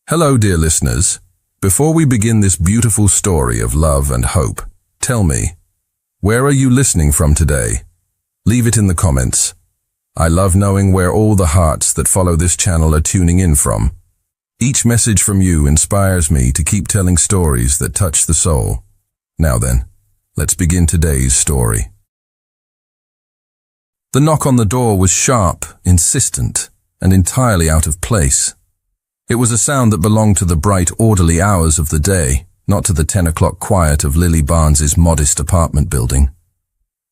Hello, dear listeners. Before we begin this beautiful story of love and hope, tell me, where are you listening from today? Leave it in the comments. I love knowing where all the hearts that follow this channel are tuning in from. Each message from you inspires me to keep telling stories that touch the soul. Now then, let's begin today's story. The knock on the door was sharp, insistent, and entirely out of place. It was a sound that belonged to the bright, orderly hours of the day, not to the 10 o'clock quiet of Lily Barnes's modest apartment building.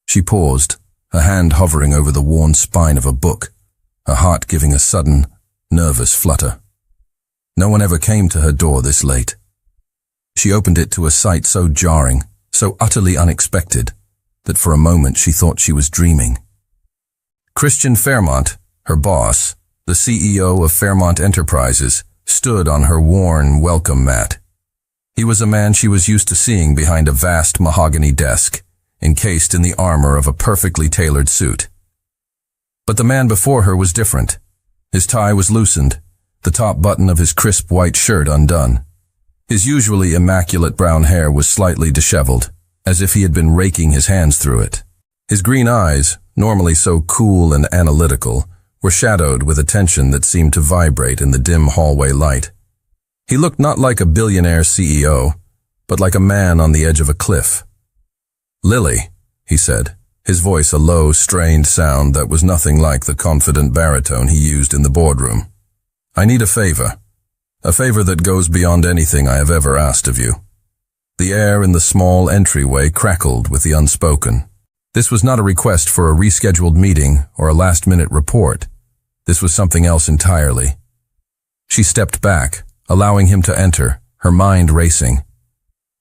She paused, her hand hovering over the worn spine of a book, her heart giving a sudden, nervous flutter. No one ever came to her door this late. She opened it to a sight so jarring, so utterly unexpected, that for a moment she thought she was dreaming. Christian Fairmont, her boss, the CEO of Fairmont Enterprises, stood on her worn welcome mat. He was a man she was used to seeing behind a vast mahogany desk, encased in the armor of a perfectly tailored suit. But the man before her was different. His tie was loosened, the top button of his crisp white shirt undone. His usually immaculate brown hair was slightly disheveled, as if he had been raking his hands through it. His green eyes, normally so cool and analytical, were shadowed with a tension that seemed to vibrate in the dim hallway light. He looked not like a billionaire CEO, but like a man on the edge of a cliff. "Lily," he said, his voice a low, strained sound that was nothing like the confident baritone he used in the boardroom. "I need a favor that goes beyond anything I have ever asked of you." The air in the small entryway crackled with the unspoken. This was not a request for a rescheduled meeting or a last-minute report. This was something else entirely. She stepped back, allowing him to enter, her mind racing.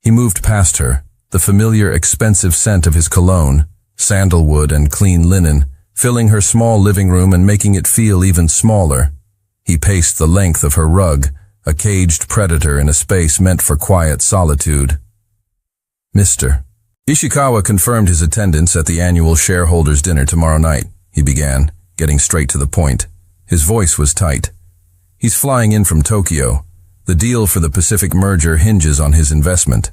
He moved past her, the familiar expensive scent of his cologne, sandalwood and clean linen, filling her small living room and making it feel even smaller. He paced the length of her rug, a caged predator in a space meant for quiet solitude. "Mr. Ishikawa confirmed his attendance at the annual shareholders' dinner tomorrow night," he began, getting straight to the point. His voice was tight. "He's flying in from Tokyo. The deal for the Pacific merger hinges on his investment."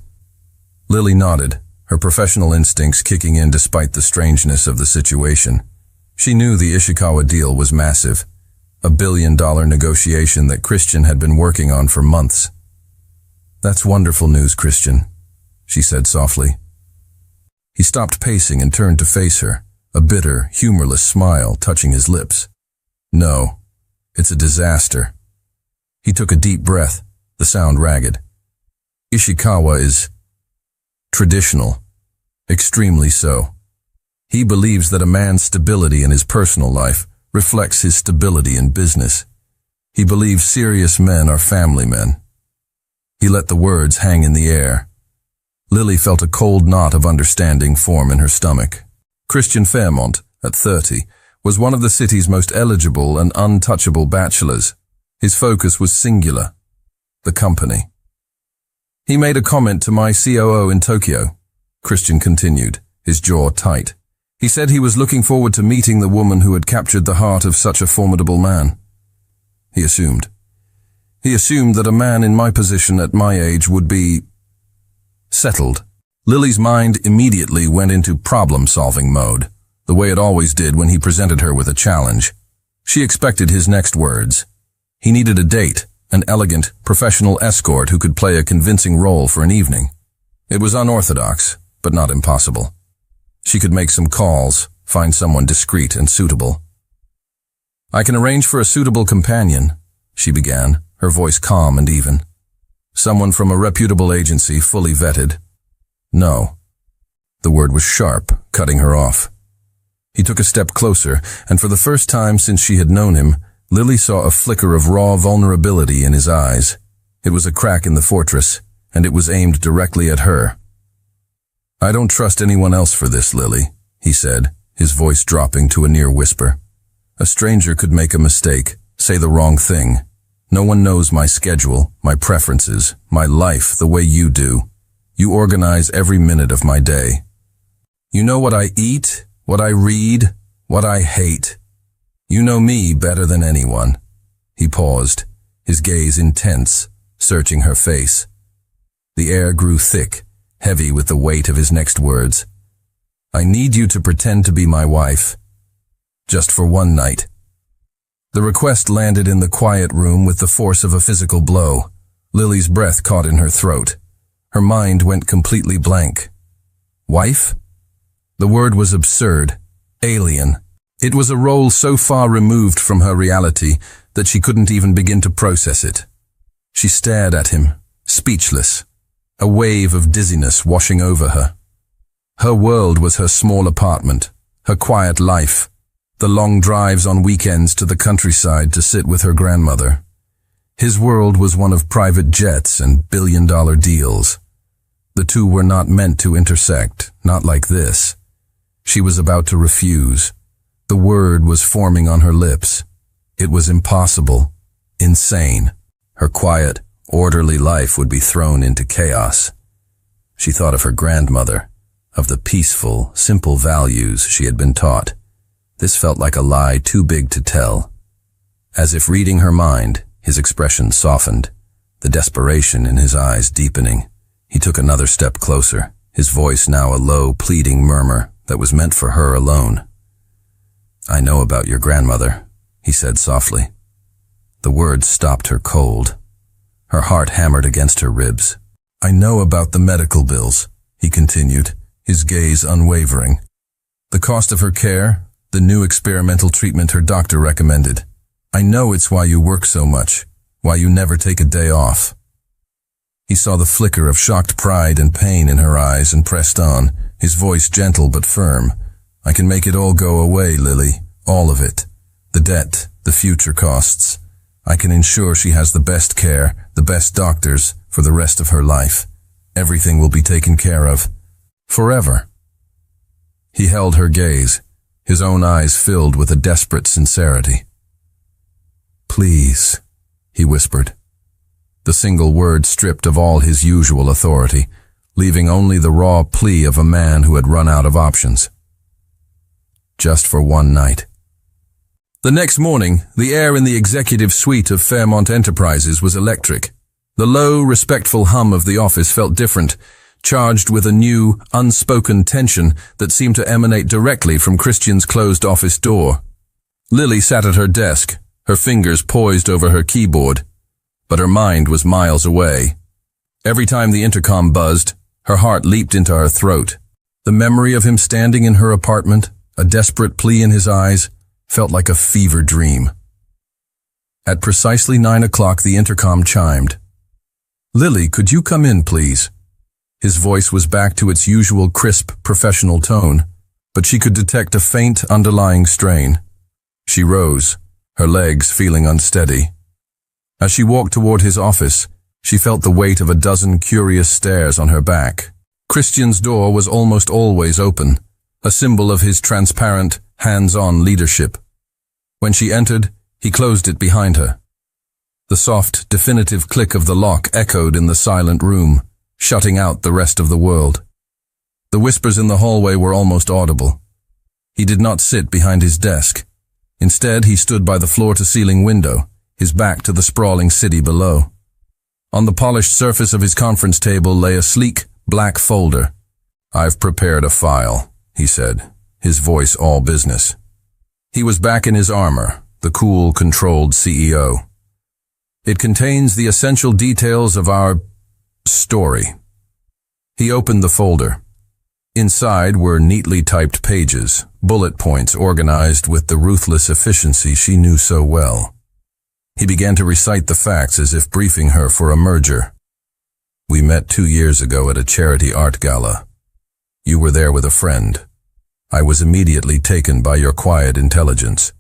Lily nodded, her professional instincts kicking in despite the strangeness of the situation. She knew the Ishikawa deal was massive, a billion-dollar negotiation that Christian had been working on for months. "That's wonderful news, Christian," she said softly. He stopped pacing and turned to face her, a bitter, humorless smile touching his lips. "No, it's a disaster." He took a deep breath, the sound ragged. "Ishikawa is traditional, extremely so. He believes that a man's stability in his personal life reflects his stability in business. He believes serious men are family men." He let the words hang in the air. Lily felt a cold knot of understanding form in her stomach. Christian Fairmont, at 30, was one of the city's most eligible and untouchable bachelors. His focus was singular: the company. "He made a comment to my COO in Tokyo," Christian continued, his jaw tight. "He said he was looking forward to meeting the woman who had captured the heart of such a formidable man." He assumed that a man in my position at my age would be settled. Lily's mind immediately went into problem-solving mode, the way it always did when he presented her with a challenge. She expected his next words. He needed a date, an elegant, professional escort who could play a convincing role for an evening. It was unorthodox, but not impossible. She could make some calls, find someone discreet and suitable. "I can arrange for a suitable companion," she began, her voice calm and even. "Someone from a reputable agency, fully vetted." "No." The word was sharp, cutting her off. He took a step closer, and for the first time since she had known him, Lily saw a flicker of raw vulnerability in his eyes. It was a crack in the fortress, and it was aimed directly at her. "I don't trust anyone else for this, Lily," he said, his voice dropping to a near whisper. "A stranger could make a mistake, say the wrong thing. No one knows my schedule, my preferences, my life the way you do. You organize every minute of my day. You know what I eat, what I read, what I hate. You know me better than anyone." He paused, his gaze intense, searching her face. The air grew thick, heavy with the weight of his next words. I need you to pretend to be my wife. Just for one night. The request landed in the quiet room with the force of a physical blow. Lily's breath caught in her throat. Her mind went completely blank. Wife? The word was absurd, alien. It was a role so far removed from her reality that she couldn't even begin to process it. She stared at him, speechless, a wave of dizziness washing over her. Her world was her small apartment, her quiet life, the long drives on weekends to the countryside to sit with her grandmother. His world was one of private jets and billion-dollar deals. The two were not meant to intersect, not like this. She was about to refuse. The word was forming on her lips. It was impossible, insane. Her quiet, orderly life would be thrown into chaos. She thought of her grandmother, of the peaceful, simple values she had been taught. This felt like a lie too big to tell. As if reading her mind, his expression softened, the desperation in his eyes deepening. He took another step closer, his voice now a low, pleading murmur that was meant for her alone. I know about your grandmother, he said softly. The words stopped her cold. Her heart hammered against her ribs. I know about the medical bills, he continued, his gaze unwavering. The cost of her care, the new experimental treatment her doctor recommended. I know it's why you work so much, why you never take a day off. He saw the flicker of shocked pride and pain in her eyes and pressed on, his voice gentle but firm. I can make it all go away, Lily, all of it. The debt, the future costs. I can ensure she has the best care, the best doctors, for the rest of her life. Everything will be taken care of. Forever. He held her gaze, his own eyes filled with a desperate sincerity. Please, he whispered. The single word stripped of all his usual authority, leaving only the raw plea of a man who had run out of options. Just for one night. The next morning, the air in the executive suite of Fairmont Enterprises was electric. The low, respectful hum of the office felt different, charged with a new, unspoken tension that seemed to emanate directly from Christian's closed office door. Lily sat at her desk, her fingers poised over her keyboard, but her mind was miles away. Every time the intercom buzzed, her heart leaped into her throat. The memory of him standing in her apartment, a desperate plea in his eyes, felt like a fever dream. At precisely 9 o'clock, the intercom chimed. Lily, could you come in, please? His voice was back to its usual crisp, professional tone, but she could detect a faint, underlying strain. She rose, her legs feeling unsteady. As she walked toward his office, she felt the weight of a dozen curious stares on her back. Christian's door was almost always open, a symbol of his transparent, hands-on leadership. When she entered, he closed it behind her. The soft, definitive click of the lock echoed in the silent room, shutting out the rest of the world. The whispers in the hallway were almost audible. He did not sit behind his desk. Instead, he stood by the floor-to-ceiling window, his back to the sprawling city below. On the polished surface of his conference table lay a sleek, black folder. I've prepared a file, he said, his voice all business. He was back in his armor, the cool, controlled CEO. It contains the essential details of our story. He opened the folder. Inside were neatly typed pages, bullet points organized with the ruthless efficiency she knew so well. He began to recite the facts as if briefing her for a merger. We met 2 years ago at a charity art gala. You were there with a friend. I was immediately taken by your quiet intelligence.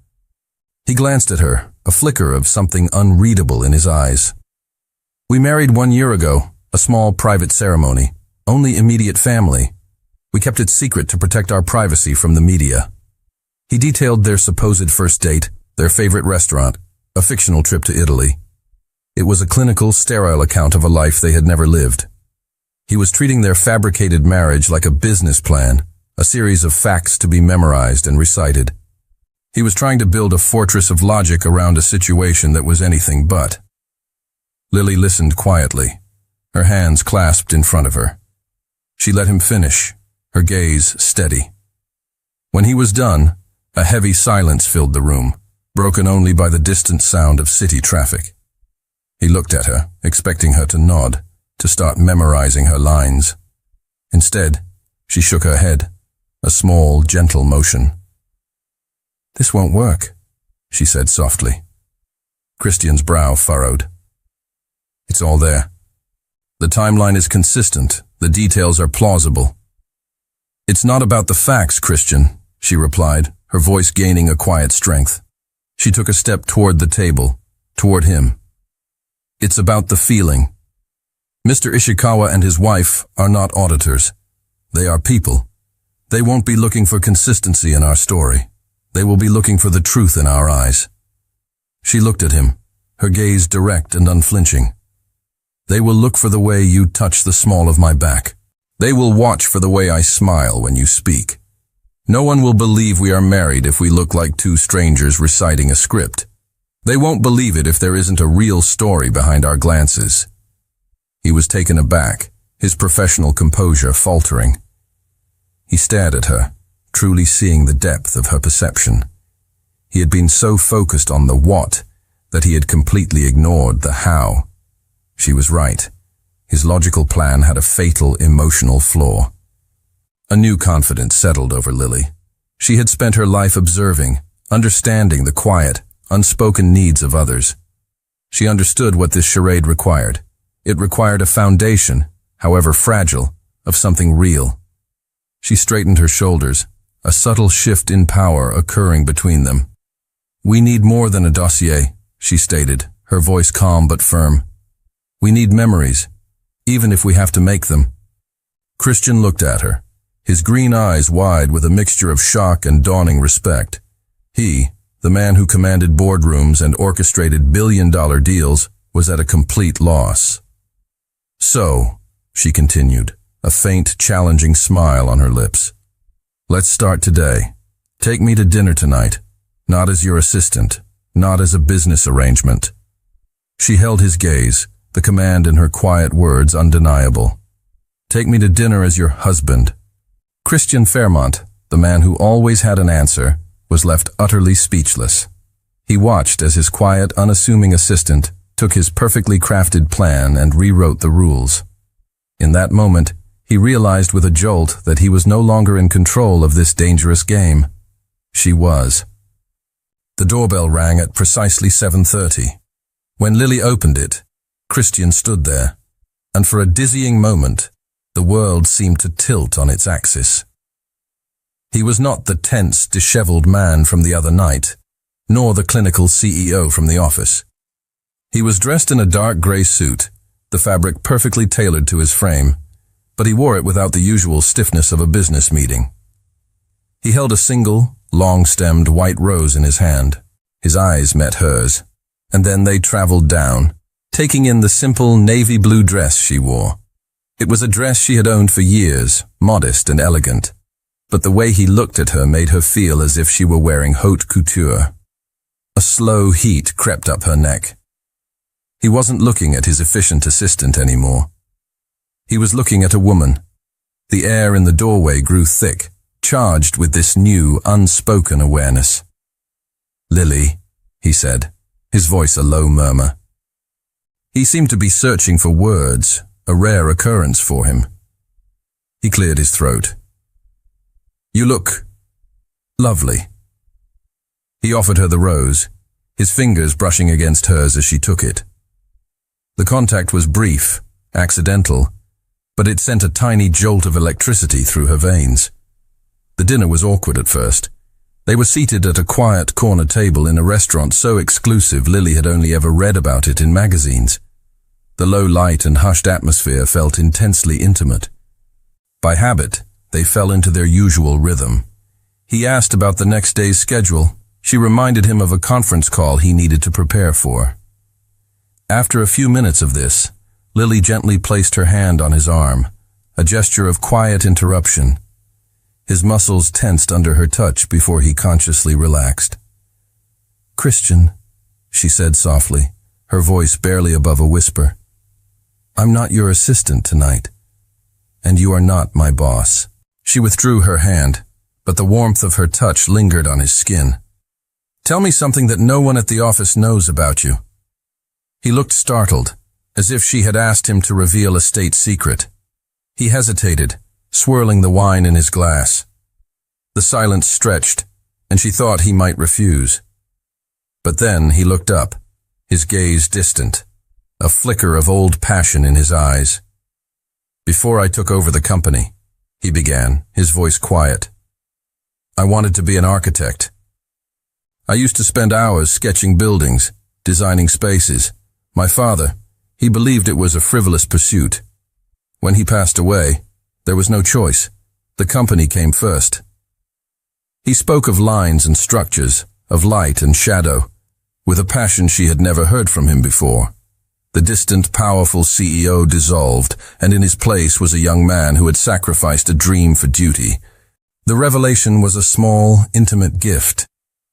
He glanced at her, a flicker of something unreadable in his eyes. We married 1 year ago, a small private ceremony, only immediate family. We kept it secret to protect our privacy from the media. He detailed their supposed first date, their favorite restaurant, a fictional trip to Italy. It was a clinical, sterile account of a life they had never lived. He was treating their fabricated marriage like a business plan, a series of facts to be memorized and recited. He was trying to build a fortress of logic around a situation that was anything but. Lily listened quietly, her hands clasped in front of her. She let him finish, her gaze steady. When he was done, a heavy silence filled the room, broken only by the distant sound of city traffic. He looked at her, expecting her to nod, to start memorizing her lines. Instead, she shook her head, a small, gentle motion. "This won't work," she said softly. Christian's brow furrowed. "It's all there. The timeline is consistent, the details are plausible." "It's not about the facts, Christian," she replied, her voice gaining a quiet strength. She took a step toward the table, toward him. "It's about the feeling. Mr. Ishikawa and his wife are not auditors. They are people. They won't be looking for consistency in our story. They will be looking for the truth in our eyes." She looked at him, her gaze direct and unflinching. "They will look for the way you touch the small of my back. They will watch for the way I smile when you speak. No one will believe we are married if we look like two strangers reciting a script. They won't believe it if there isn't a real story behind our glances." He was taken aback, his professional composure faltering. He stared at her, truly seeing the depth of her perception. He had been so focused on the what that he had completely ignored the how. She was right. His logical plan had a fatal emotional flaw. A new confidence settled over Lily. She had spent her life observing, understanding the quiet, unspoken needs of others. She understood what this charade required. It required a foundation, however fragile, of something real. She straightened her shoulders, a subtle shift in power occurring between them. "We need more than a dossier," she stated, her voice calm but firm. "We need memories, even if we have to make them." Christian looked at her, his green eyes wide with a mixture of shock and dawning respect. He, the man who commanded boardrooms and orchestrated billion-dollar deals, was at a complete loss. "So," she continued, a faint, challenging smile on her lips, "let's start today. Take me to dinner tonight, not as your assistant, not as a business arrangement." She held his gaze, the command in her quiet words undeniable. "Take me to dinner as your husband." Christian Fairmont, the man who always had an answer, was left utterly speechless. He watched as his quiet, unassuming assistant took his perfectly crafted plan and rewrote the rules. In that moment, he realized with a jolt that he was no longer in control of this dangerous game. She was. The doorbell rang at precisely 7:30. When Lily opened it, Christian stood there, and for a dizzying moment, the world seemed to tilt on its axis. He was not the tense, disheveled man from the other night, nor the clinical CEO from the office. He was dressed in a dark gray suit, the fabric perfectly tailored to his frame, but he wore it without the usual stiffness of a business meeting. He held a single, long-stemmed white rose in his hand. His eyes met hers, and then they traveled down, taking in the simple navy blue dress she wore. It was a dress she had owned for years, modest and elegant, but the way he looked at her made her feel as if she were wearing haute couture. A slow heat crept up her neck. He wasn't looking at his efficient assistant anymore. He was looking at a woman. The air in the doorway grew thick, charged with this new, unspoken awareness. "Lily," he said, his voice a low murmur. He seemed to be searching for words, a rare occurrence for him. He cleared his throat. "You look lovely." He offered her the rose, his fingers brushing against hers as she took it. The contact was brief, accidental, but it sent a tiny jolt of electricity through her veins. The dinner was awkward at first. They were seated at a quiet corner table in a restaurant so exclusive Lily had only ever read about it in magazines. The low light and hushed atmosphere felt intensely intimate. By habit, they fell into their usual rhythm. He asked about the next day's schedule. She reminded him of a conference call he needed to prepare for. After a few minutes of this, Lily gently placed her hand on his arm, a gesture of quiet interruption. His muscles tensed under her touch before he consciously relaxed. "Christian," she said softly, her voice barely above a whisper. "I'm not your assistant tonight, and you are not my boss." She withdrew her hand, but the warmth of her touch lingered on his skin. "Tell me something that no one at the office knows about you." He looked startled, as if she had asked him to reveal a state secret. He hesitated, swirling the wine in his glass. The silence stretched, and she thought he might refuse. But then he looked up, his gaze distant, a flicker of old passion in his eyes. "Before I took over the company," he began, his voice quiet, "I wanted to be an architect. I used to spend hours sketching buildings, designing spaces. My father, he believed it was a frivolous pursuit. When he passed away, there was no choice. The company came first." He spoke of lines and structures, of light and shadow, with a passion she had never heard from him before. The distant, powerful CEO dissolved, and in his place was a young man who had sacrificed a dream for duty. The revelation was a small, intimate gift,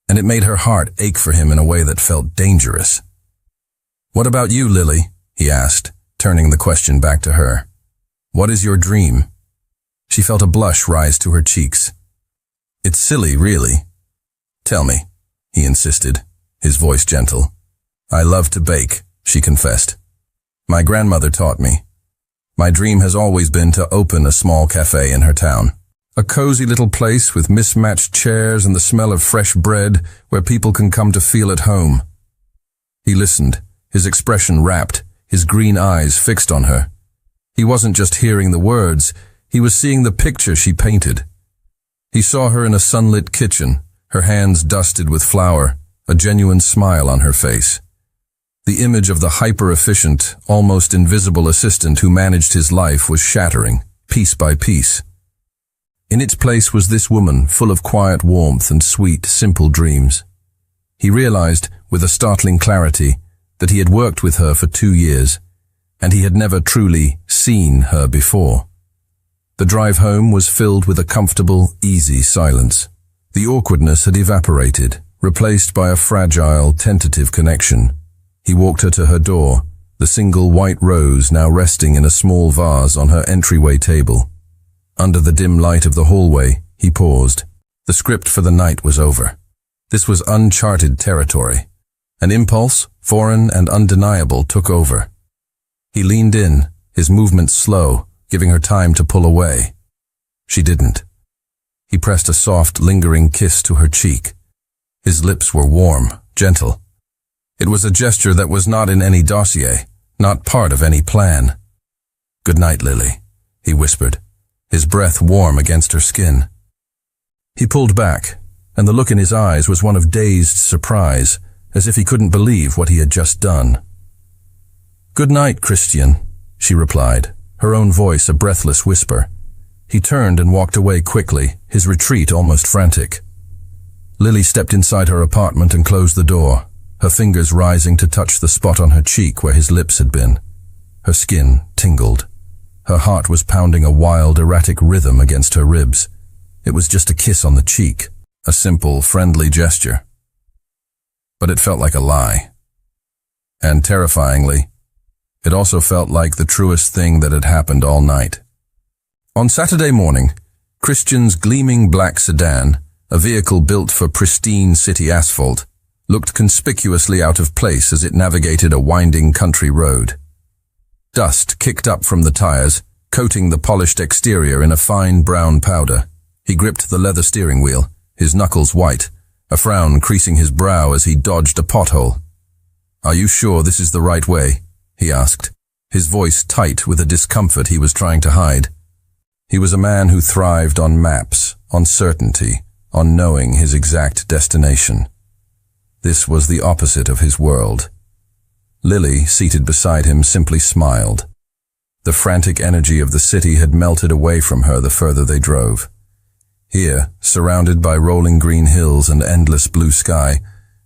and it made her heart ache for him in a way that felt dangerous. "What about you, Lily?" he asked, turning the question back to her. "What is your dream?" She felt a blush rise to her cheeks. "It's silly, really." "Tell me," he insisted, his voice gentle. "I love to bake," she confessed. "My grandmother taught me. My dream has always been to open a small cafe in her town. A cozy little place with mismatched chairs and the smell of fresh bread where people can come to feel at home." He listened, his expression rapt, his green eyes fixed on her. He wasn't just hearing the words, he was seeing the picture she painted. He saw her in a sunlit kitchen, her hands dusted with flour, a genuine smile on her face. The image of the hyper-efficient, almost invisible assistant who managed his life was shattering, piece by piece. In its place was this woman, full of quiet warmth and sweet, simple dreams. He realized, with a startling clarity, that he had worked with her for 2 years, and he had never truly seen her before. The drive home was filled with a comfortable, easy silence. The awkwardness had evaporated, replaced by a fragile, tentative connection. He walked her to her door, the single white rose now resting in a small vase on her entryway table. Under the dim light of the hallway, he paused. The script for the night was over. This was uncharted territory. An impulse, foreign and undeniable, took over. He leaned in, his movements slow, giving her time to pull away. She didn't. He pressed a soft, lingering kiss to her cheek. His lips were warm, gentle. It was a gesture that was not in any dossier, not part of any plan. "Good night, Lily," he whispered, his breath warm against her skin. He pulled back, and the look in his eyes was one of dazed surprise, as if he couldn't believe what he had just done. "Good night, Christian," she replied, her own voice a breathless whisper. He turned and walked away quickly, his retreat almost frantic. Lily stepped inside her apartment and closed the door, her fingers rising to touch the spot on her cheek where his lips had been. Her skin tingled. Her heart was pounding a wild, erratic rhythm against her ribs. It was just a kiss on the cheek, a simple, friendly gesture. But it felt like a lie. And terrifyingly, it also felt like the truest thing that had happened all night. On Saturday morning, Christian's gleaming black sedan, a vehicle built for pristine city asphalt, looked conspicuously out of place as it navigated a winding country road. Dust kicked up from the tires, coating the polished exterior in a fine brown powder. He gripped the leather steering wheel, his knuckles white, a frown creasing his brow as he dodged a pothole. "Are you sure this is the right way?" he asked, his voice tight with a discomfort he was trying to hide. He was a man who thrived on maps, on certainty, on knowing his exact destination. This was the opposite of his world. Lily, seated beside him, simply smiled. The frantic energy of the city had melted away from her the further they drove. Here, surrounded by rolling green hills and endless blue sky,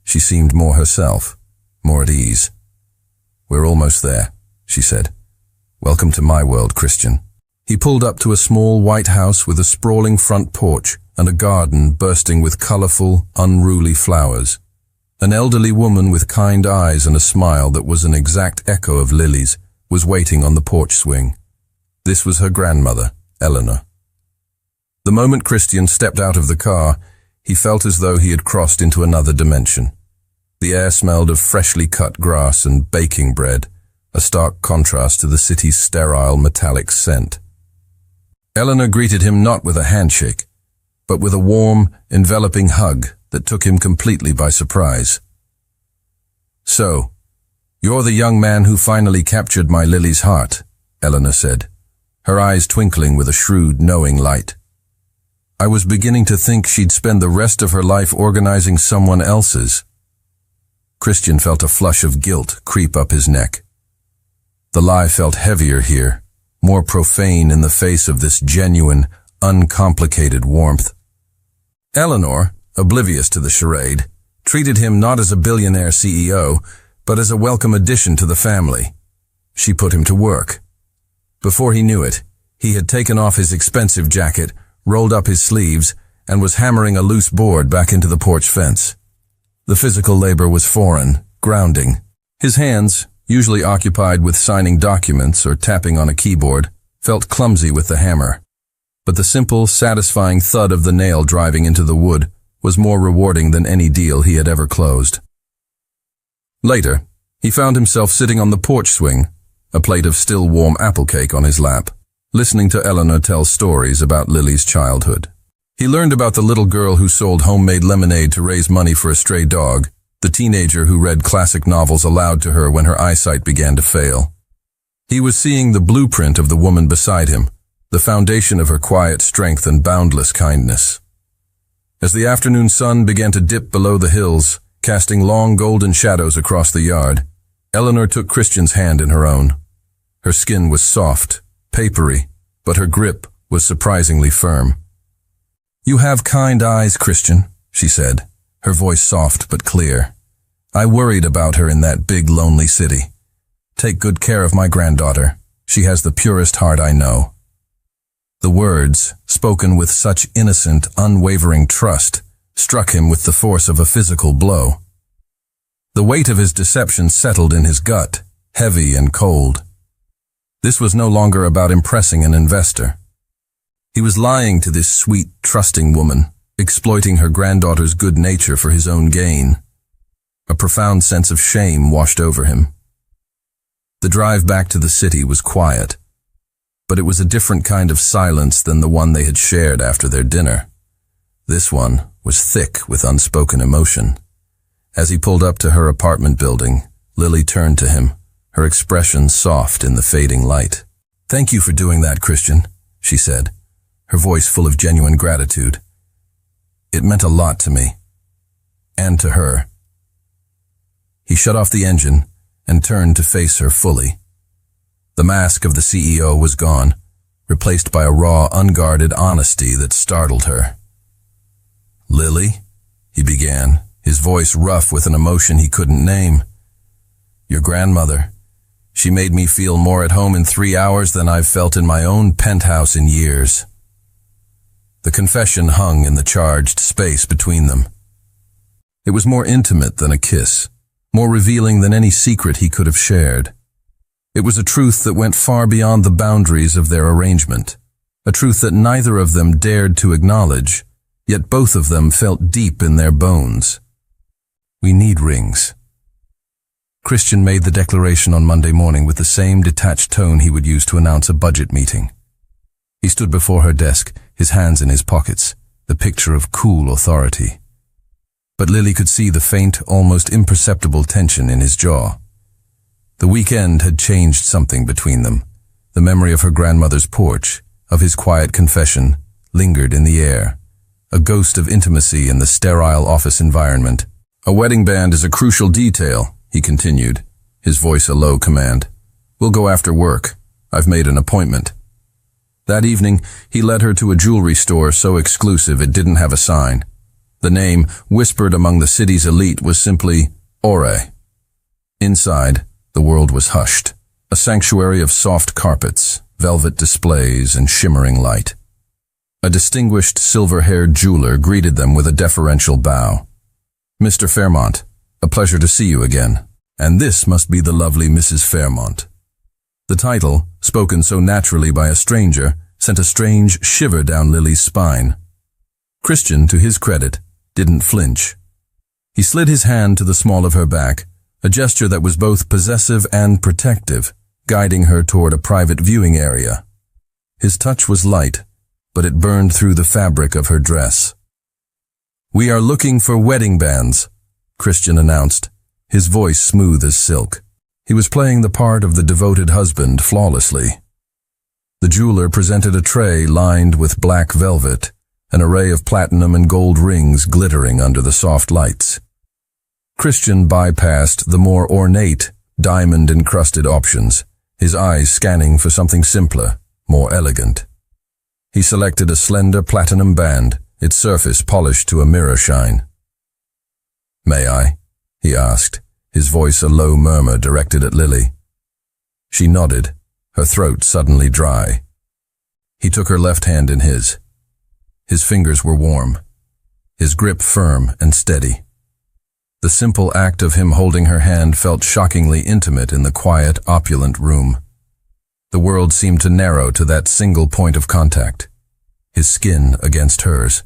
she seemed more herself, more at ease. "We're almost there," she said. "Welcome to my world, Christian." He pulled up to a small white house with a sprawling front porch and a garden bursting with colorful, unruly flowers. An elderly woman with kind eyes and a smile that was an exact echo of Lily's was waiting on the porch swing. This was her grandmother, Eleanor. The moment Christian stepped out of the car, he felt as though he had crossed into another dimension. The air smelled of freshly cut grass and baking bread, a stark contrast to the city's sterile metallic scent. Eleanor greeted him not with a handshake, but with a warm, enveloping hug that took him completely by surprise. "So, you're the young man who finally captured my Lily's heart," Eleanor said, her eyes twinkling with a shrewd, knowing light. "I was beginning to think she'd spend the rest of her life organizing someone else's." Christian felt a flush of guilt creep up his neck. The lie felt heavier here, more profane in the face of this genuine, uncomplicated warmth. Eleanor, oblivious to the charade, treated him not as a billionaire CEO, but as a welcome addition to the family. She put him to work. Before he knew it, he had taken off his expensive jacket, rolled up his sleeves, and was hammering a loose board back into the porch fence. The physical labor was foreign, grounding. His hands, usually occupied with signing documents or tapping on a keyboard, felt clumsy with the hammer. But the simple, satisfying thud of the nail driving into the wood was more rewarding than any deal he had ever closed. Later, he found himself sitting on the porch swing, a plate of still warm apple cake on his lap, listening to Eleanor tell stories about Lily's childhood. He learned about the little girl who sold homemade lemonade to raise money for a stray dog, the teenager who read classic novels aloud to her when her eyesight began to fail. He was seeing the blueprint of the woman beside him, the foundation of her quiet strength and boundless kindness. As the afternoon sun began to dip below the hills, casting long golden shadows across the yard, Eleanor took Christian's hand in her own. Her skin was soft, papery, but her grip was surprisingly firm. "You have kind eyes, Christian," she said, her voice soft but clear. "I worried about her in that big, lonely city. Take good care of my granddaughter. She has the purest heart I know." The words, spoken with such innocent, unwavering trust, struck him with the force of a physical blow. The weight of his deception settled in his gut, heavy and cold. This was no longer about impressing an investor. He was lying to this sweet, trusting woman, exploiting her granddaughter's good nature for his own gain. A profound sense of shame washed over him. The drive back to the city was quiet, but it was a different kind of silence than the one they had shared after their dinner. This one was thick with unspoken emotion. As he pulled up to her apartment building, Lily turned to him, her expression soft in the fading light. "Thank you for doing that, Christian," she said, her voice full of genuine gratitude. "It meant a lot to me. And to her." He shut off the engine and turned to face her fully. The mask of the CEO was gone, replaced by a raw, unguarded honesty that startled her. "Lily," he began, his voice rough with an emotion he couldn't name. "Your grandmother. She made me feel more at home in 3 hours than I've felt in my own penthouse in years." The confession hung in the charged space between them. It was more intimate than a kiss, more revealing than any secret he could have shared. It was a truth that went far beyond the boundaries of their arrangement, a truth that neither of them dared to acknowledge, yet both of them felt deep in their bones. "We need rings." Christian made the declaration on Monday morning with the same detached tone he would use to announce a budget meeting. He stood before her desk, his hands in his pockets, the picture of cool authority. But Lily could see the faint, almost imperceptible tension in his jaw. The weekend had changed something between them. The memory of her grandmother's porch, of his quiet confession, lingered in the air, a ghost of intimacy in the sterile office environment. "A wedding band is a crucial detail," he continued, his voice a low command. "We'll go after work. I've made an appointment." That evening, he led her to a jewelry store so exclusive it didn't have a sign. The name, whispered among the city's elite, was simply Ore. Inside, the world was hushed, a sanctuary of soft carpets, velvet displays, and shimmering light. A distinguished silver-haired jeweler greeted them with a deferential bow. "Mr. Fairmont, a pleasure to see you again. And this must be the lovely Mrs. Fairmont." The title, spoken so naturally by a stranger, sent a strange shiver down Lily's spine. Christian, to his credit, didn't flinch. He slid his hand to the small of her back, a gesture that was both possessive and protective, guiding her toward a private viewing area. His touch was light, but it burned through the fabric of her dress. "We are looking for wedding bands," Christian announced, his voice smooth as silk. He was playing the part of the devoted husband flawlessly. The jeweler presented a tray lined with black velvet, an array of platinum and gold rings glittering under the soft lights. Christian bypassed the more ornate, diamond-encrusted options, his eyes scanning for something simpler, more elegant. He selected a slender platinum band, its surface polished to a mirror shine. "May I?" he asked, his voice a low murmur directed at Lily. She nodded, her throat suddenly dry. He took her left hand in his. His fingers were warm, his grip firm and steady. The simple act of him holding her hand felt shockingly intimate in the quiet, opulent room. The world seemed to narrow to that single point of contact, his skin against hers.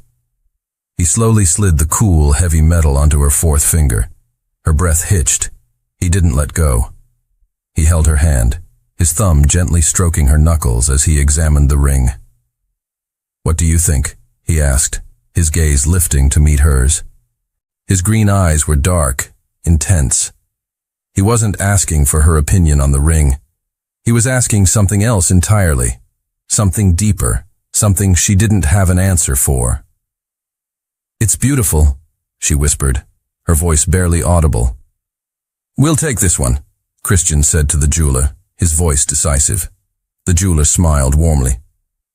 He slowly slid the cool, heavy metal onto her fourth finger. Her breath hitched. He didn't let go. He held her hand, his thumb gently stroking her knuckles as he examined the ring. "What do you think?" he asked, his gaze lifting to meet hers. His green eyes were dark, intense. He wasn't asking for her opinion on the ring. He was asking something else entirely, something deeper, something she didn't have an answer for. "It's beautiful," she whispered, her voice barely audible. "We'll take this one," Christian said to the jeweler, his voice decisive. The jeweler smiled warmly.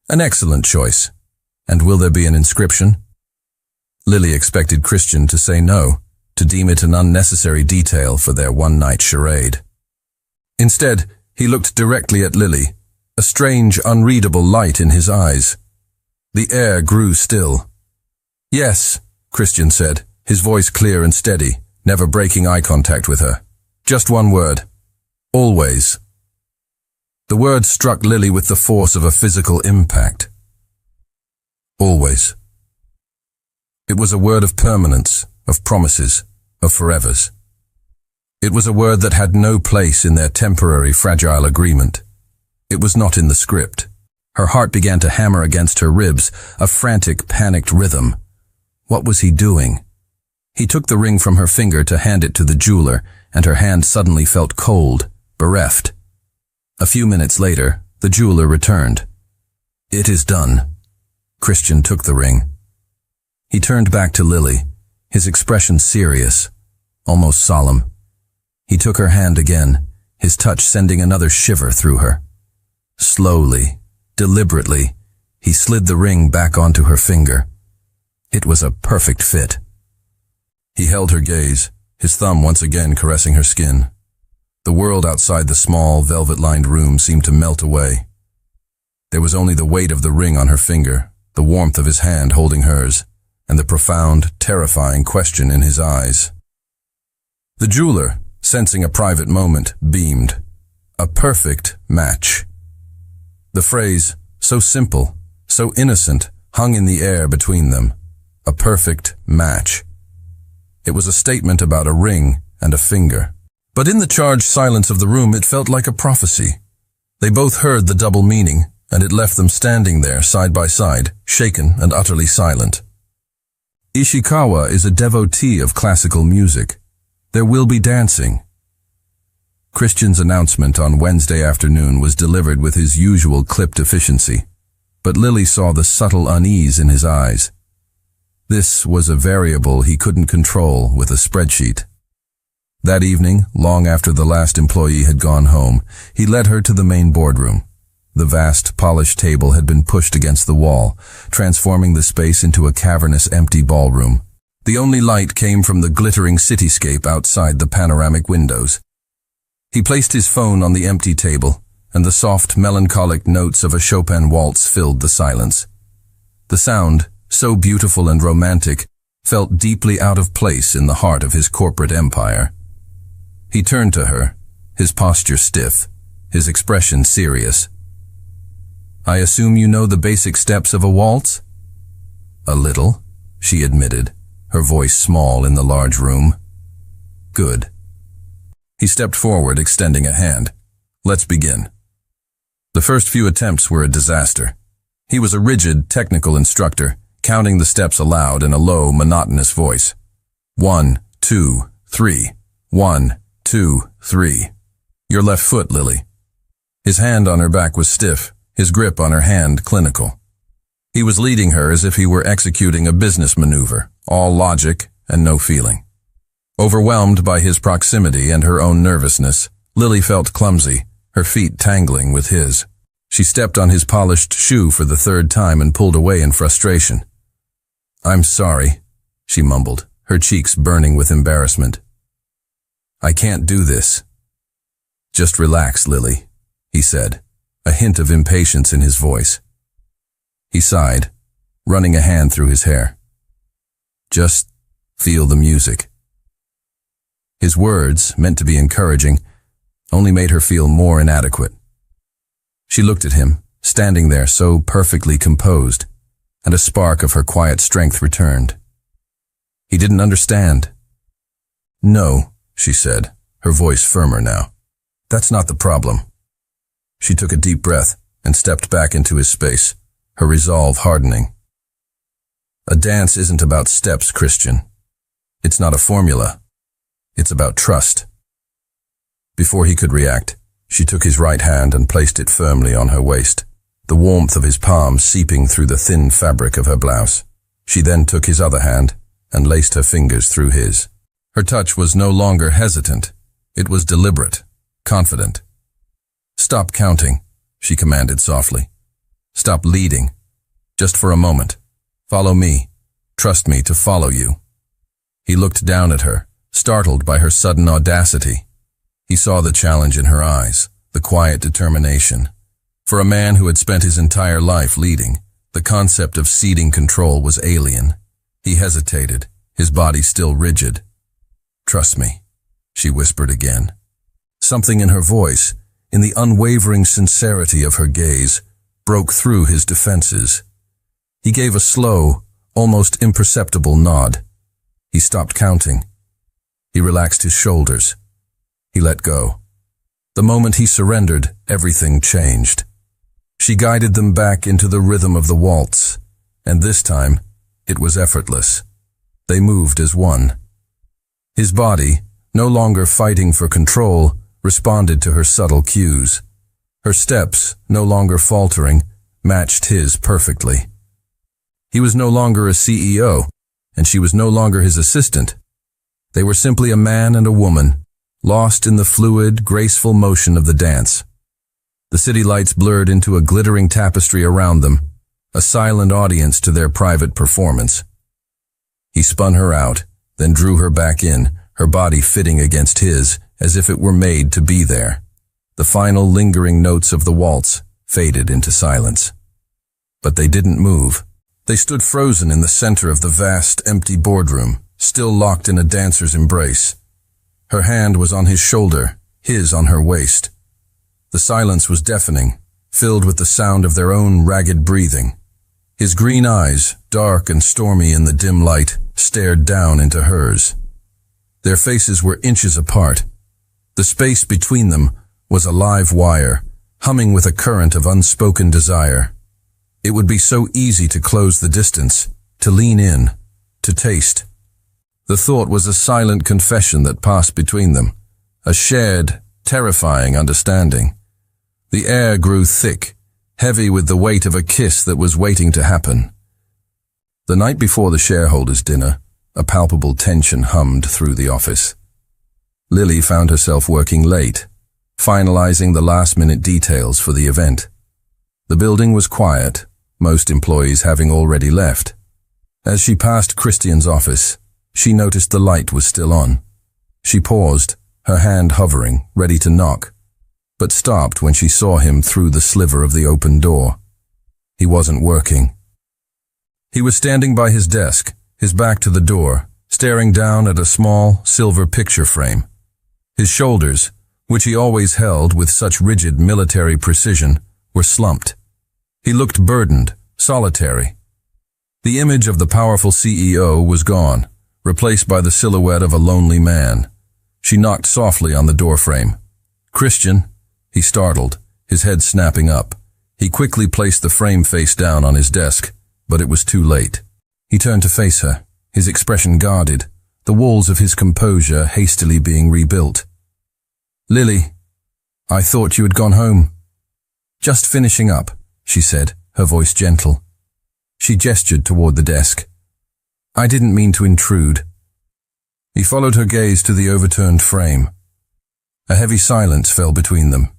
"An excellent choice. And will there be an inscription?" Lily expected Christian to say no, to deem it an unnecessary detail for their one-night charade. Instead, he looked directly at Lily, a strange, unreadable light in his eyes. The air grew still. "Yes," Christian said, his voice clear and steady, never breaking eye contact with her. "Just one word. Always." The word struck Lily with the force of a physical impact. Always. It was a word of permanence, of promises, of forevers. It was a word that had no place in their temporary, fragile agreement. It was not in the script. Her heart began to hammer against her ribs, a frantic, panicked rhythm. What was he doing? He took the ring from her finger to hand it to the jeweler, and her hand suddenly felt cold, bereft. A few minutes later, the jeweler returned. "It is done." Christian took the ring. He turned back to Lily, his expression serious, almost solemn. He took her hand again, his touch sending another shiver through her. Slowly, deliberately, he slid the ring back onto her finger. It was a perfect fit. He held her gaze, his thumb once again caressing her skin. The world outside the small, velvet-lined room seemed to melt away. There was only the weight of the ring on her finger, the warmth of his hand holding hers, and the profound, terrifying question in his eyes. The jeweler, sensing a private moment, beamed. A perfect match. The phrase, so simple, so innocent, hung in the air between them. A perfect match. It was a statement about a ring and a finger. But in the charged silence of the room, it felt like a prophecy. They both heard the double meaning, and it left them standing there side by side, shaken and utterly silent. Ishikawa is a devotee of classical music. There will be dancing. Christian's announcement on Wednesday afternoon was delivered with his usual clipped efficiency, but Lily saw the subtle unease in his eyes. This was a variable he couldn't control with a spreadsheet. That evening, long after the last employee had gone home, he led her to the main boardroom. The vast, polished table had been pushed against the wall, transforming the space into a cavernous, empty ballroom. The only light came from the glittering cityscape outside the panoramic windows. He placed his phone on the empty table, and the soft, melancholic notes of a Chopin waltz filled the silence. The sound, so beautiful and romantic, felt deeply out of place in the heart of his corporate empire. He turned to her, his posture stiff, his expression serious. "I assume you know the basic steps of a waltz?" "A little," she admitted, her voice small in the large room. "Good." He stepped forward, extending a hand. "Let's begin." The first few attempts were a disaster. He was a rigid, technical instructor, counting the steps aloud in a low, monotonous voice. 1, 2, 3. 1, 2, 3. "Your left foot, Lily." His hand on her back was stiff, his grip on her hand clinical. He was leading her as if he were executing a business maneuver, all logic and no feeling. Overwhelmed by his proximity and her own nervousness, Lily felt clumsy, her feet tangling with his. She stepped on his polished shoe for the third time and pulled away in frustration. "I'm sorry," she mumbled, her cheeks burning with embarrassment. "I can't do this." "Just relax, Lily," he said, a hint of impatience in his voice. He sighed, running a hand through his hair. "Just feel the music." His words, meant to be encouraging, only made her feel more inadequate. She looked at him, standing there so perfectly composed, and a spark of her quiet strength returned. He didn't understand. "No," she said, her voice firmer now. "That's not the problem." She took a deep breath and stepped back into his space, her resolve hardening. "A dance isn't about steps, Christian. It's not a formula. It's about trust." Before he could react, she took his right hand and placed it firmly on her waist, the warmth of his palm seeping through the thin fabric of her blouse. She then took his other hand and laced her fingers through his. Her touch was no longer hesitant. It was deliberate, confident. "Stop counting," she commanded softly. "Stop leading. Just for a moment. Follow me. Trust me to follow you." He looked down at her, startled by her sudden audacity. He saw the challenge in her eyes, the quiet determination. For a man who had spent his entire life leading, the concept of ceding control was alien. He hesitated, his body still rigid. "Trust me," she whispered again. Something in her voice, in the unwavering sincerity of her gaze, broke through his defenses. He gave a slow, almost imperceptible nod. He stopped counting. He relaxed his shoulders. He let go. The moment he surrendered, everything changed. She guided them back into the rhythm of the waltz, and this time, it was effortless. They moved as one. His body, no longer fighting for control, responded to her subtle cues. Her steps, no longer faltering, matched his perfectly. He was no longer a CEO, and she was no longer his assistant. They were simply a man and a woman, lost in the fluid, graceful motion of the dance. The city lights blurred into a glittering tapestry around them, a silent audience to their private performance. He spun her out, then drew her back in, her body fitting against his, as if it were made to be there. The final lingering notes of the waltz faded into silence. But they didn't move. They stood frozen in the center of the vast, empty boardroom, still locked in a dancer's embrace. Her hand was on his shoulder, his on her waist. The silence was deafening, filled with the sound of their own ragged breathing. His green eyes, dark and stormy in the dim light, stared down into hers. Their faces were inches apart. The space between them was a live wire, humming with a current of unspoken desire. It would be so easy to close the distance, to lean in, to taste. The thought was a silent confession that passed between them, a shared, terrifying understanding. The air grew thick, heavy with the weight of a kiss that was waiting to happen. The night before the shareholders' dinner, a palpable tension hummed through the office. Lily found herself working late, finalizing the last-minute details for the event. The building was quiet, most employees having already left. As she passed Christian's office, she noticed the light was still on. She paused, her hand hovering, ready to knock, but stopped when she saw him through the sliver of the open door. He wasn't working. He was standing by his desk, his back to the door, staring down at a small, silver picture frame. His shoulders, which he always held with such rigid military precision, were slumped. He looked burdened, solitary. The image of the powerful CEO was gone, replaced by the silhouette of a lonely man. She knocked softly on the doorframe. "Christian," he startled, his head snapping up. He quickly placed the frame face down on his desk, but it was too late. He turned to face her, his expression guarded, the walls of his composure hastily being rebuilt. "Lily, I thought you had gone home." "Just finishing up," she said, her voice gentle. She gestured toward the desk. "I didn't mean to intrude." He followed her gaze to the overturned frame. A heavy silence fell between them.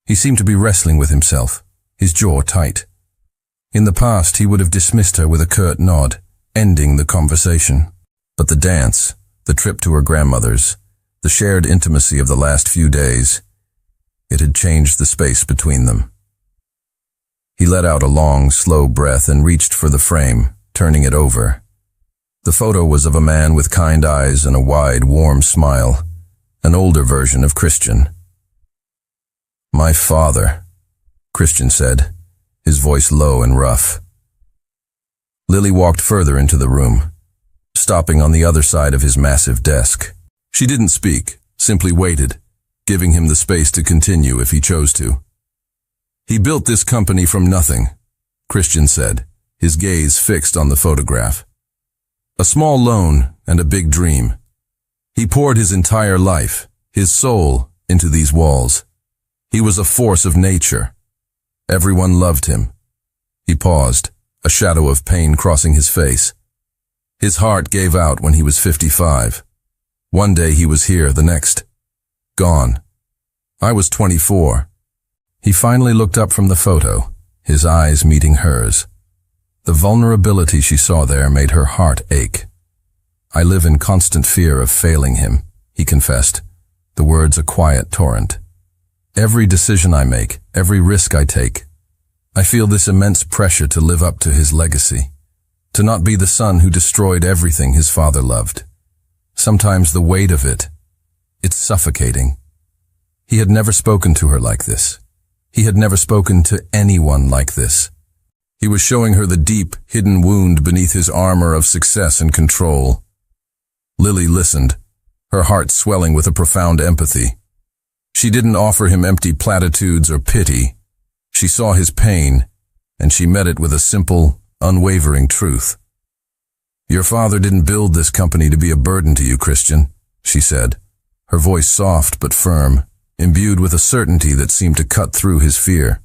He seemed to be wrestling with himself, his jaw tight. In the past, he would have dismissed her with a curt nod, ending the conversation. But the dance, the trip to her grandmother's, the shared intimacy of the last few days, it had changed the space between them. He let out a long, slow breath and reached for the frame, turning it over. The photo was of a man with kind eyes and a wide, warm smile, an older version of Christian. "My father," Christian said, his voice low and rough. Lily walked further into the room, stopping on the other side of his massive desk. She didn't speak, simply waited, giving him the space to continue if he chose to. "He built this company from nothing," Christian said, his gaze fixed on the photograph. "A small loan and a big dream. He poured his entire life, his soul, into these walls. He was a force of nature. Everyone loved him." He paused, a shadow of pain crossing his face. His heart gave out when he was 55. One day he was here, the next, gone. I was 24. He finally looked up from the photo, his eyes meeting hers. The vulnerability she saw there made her heart ache. "I live in constant fear of failing him," he confessed, the words a quiet torrent. "Every decision I make, every risk I take, I feel this immense pressure to live up to his legacy, to not be the son who destroyed everything his father loved. Sometimes the weight of it's suffocating." He had never spoken to her like this. He had never spoken to anyone like this. He was showing her the deep, hidden wound beneath his armor of success and control. Lily listened, her heart swelling with a profound empathy. She didn't offer him empty platitudes or pity. She saw his pain, and she met it with a simple, unwavering truth. "Your father didn't build this company to be a burden to you, Christian," she said, her voice soft but firm, imbued with a certainty that seemed to cut through his fear.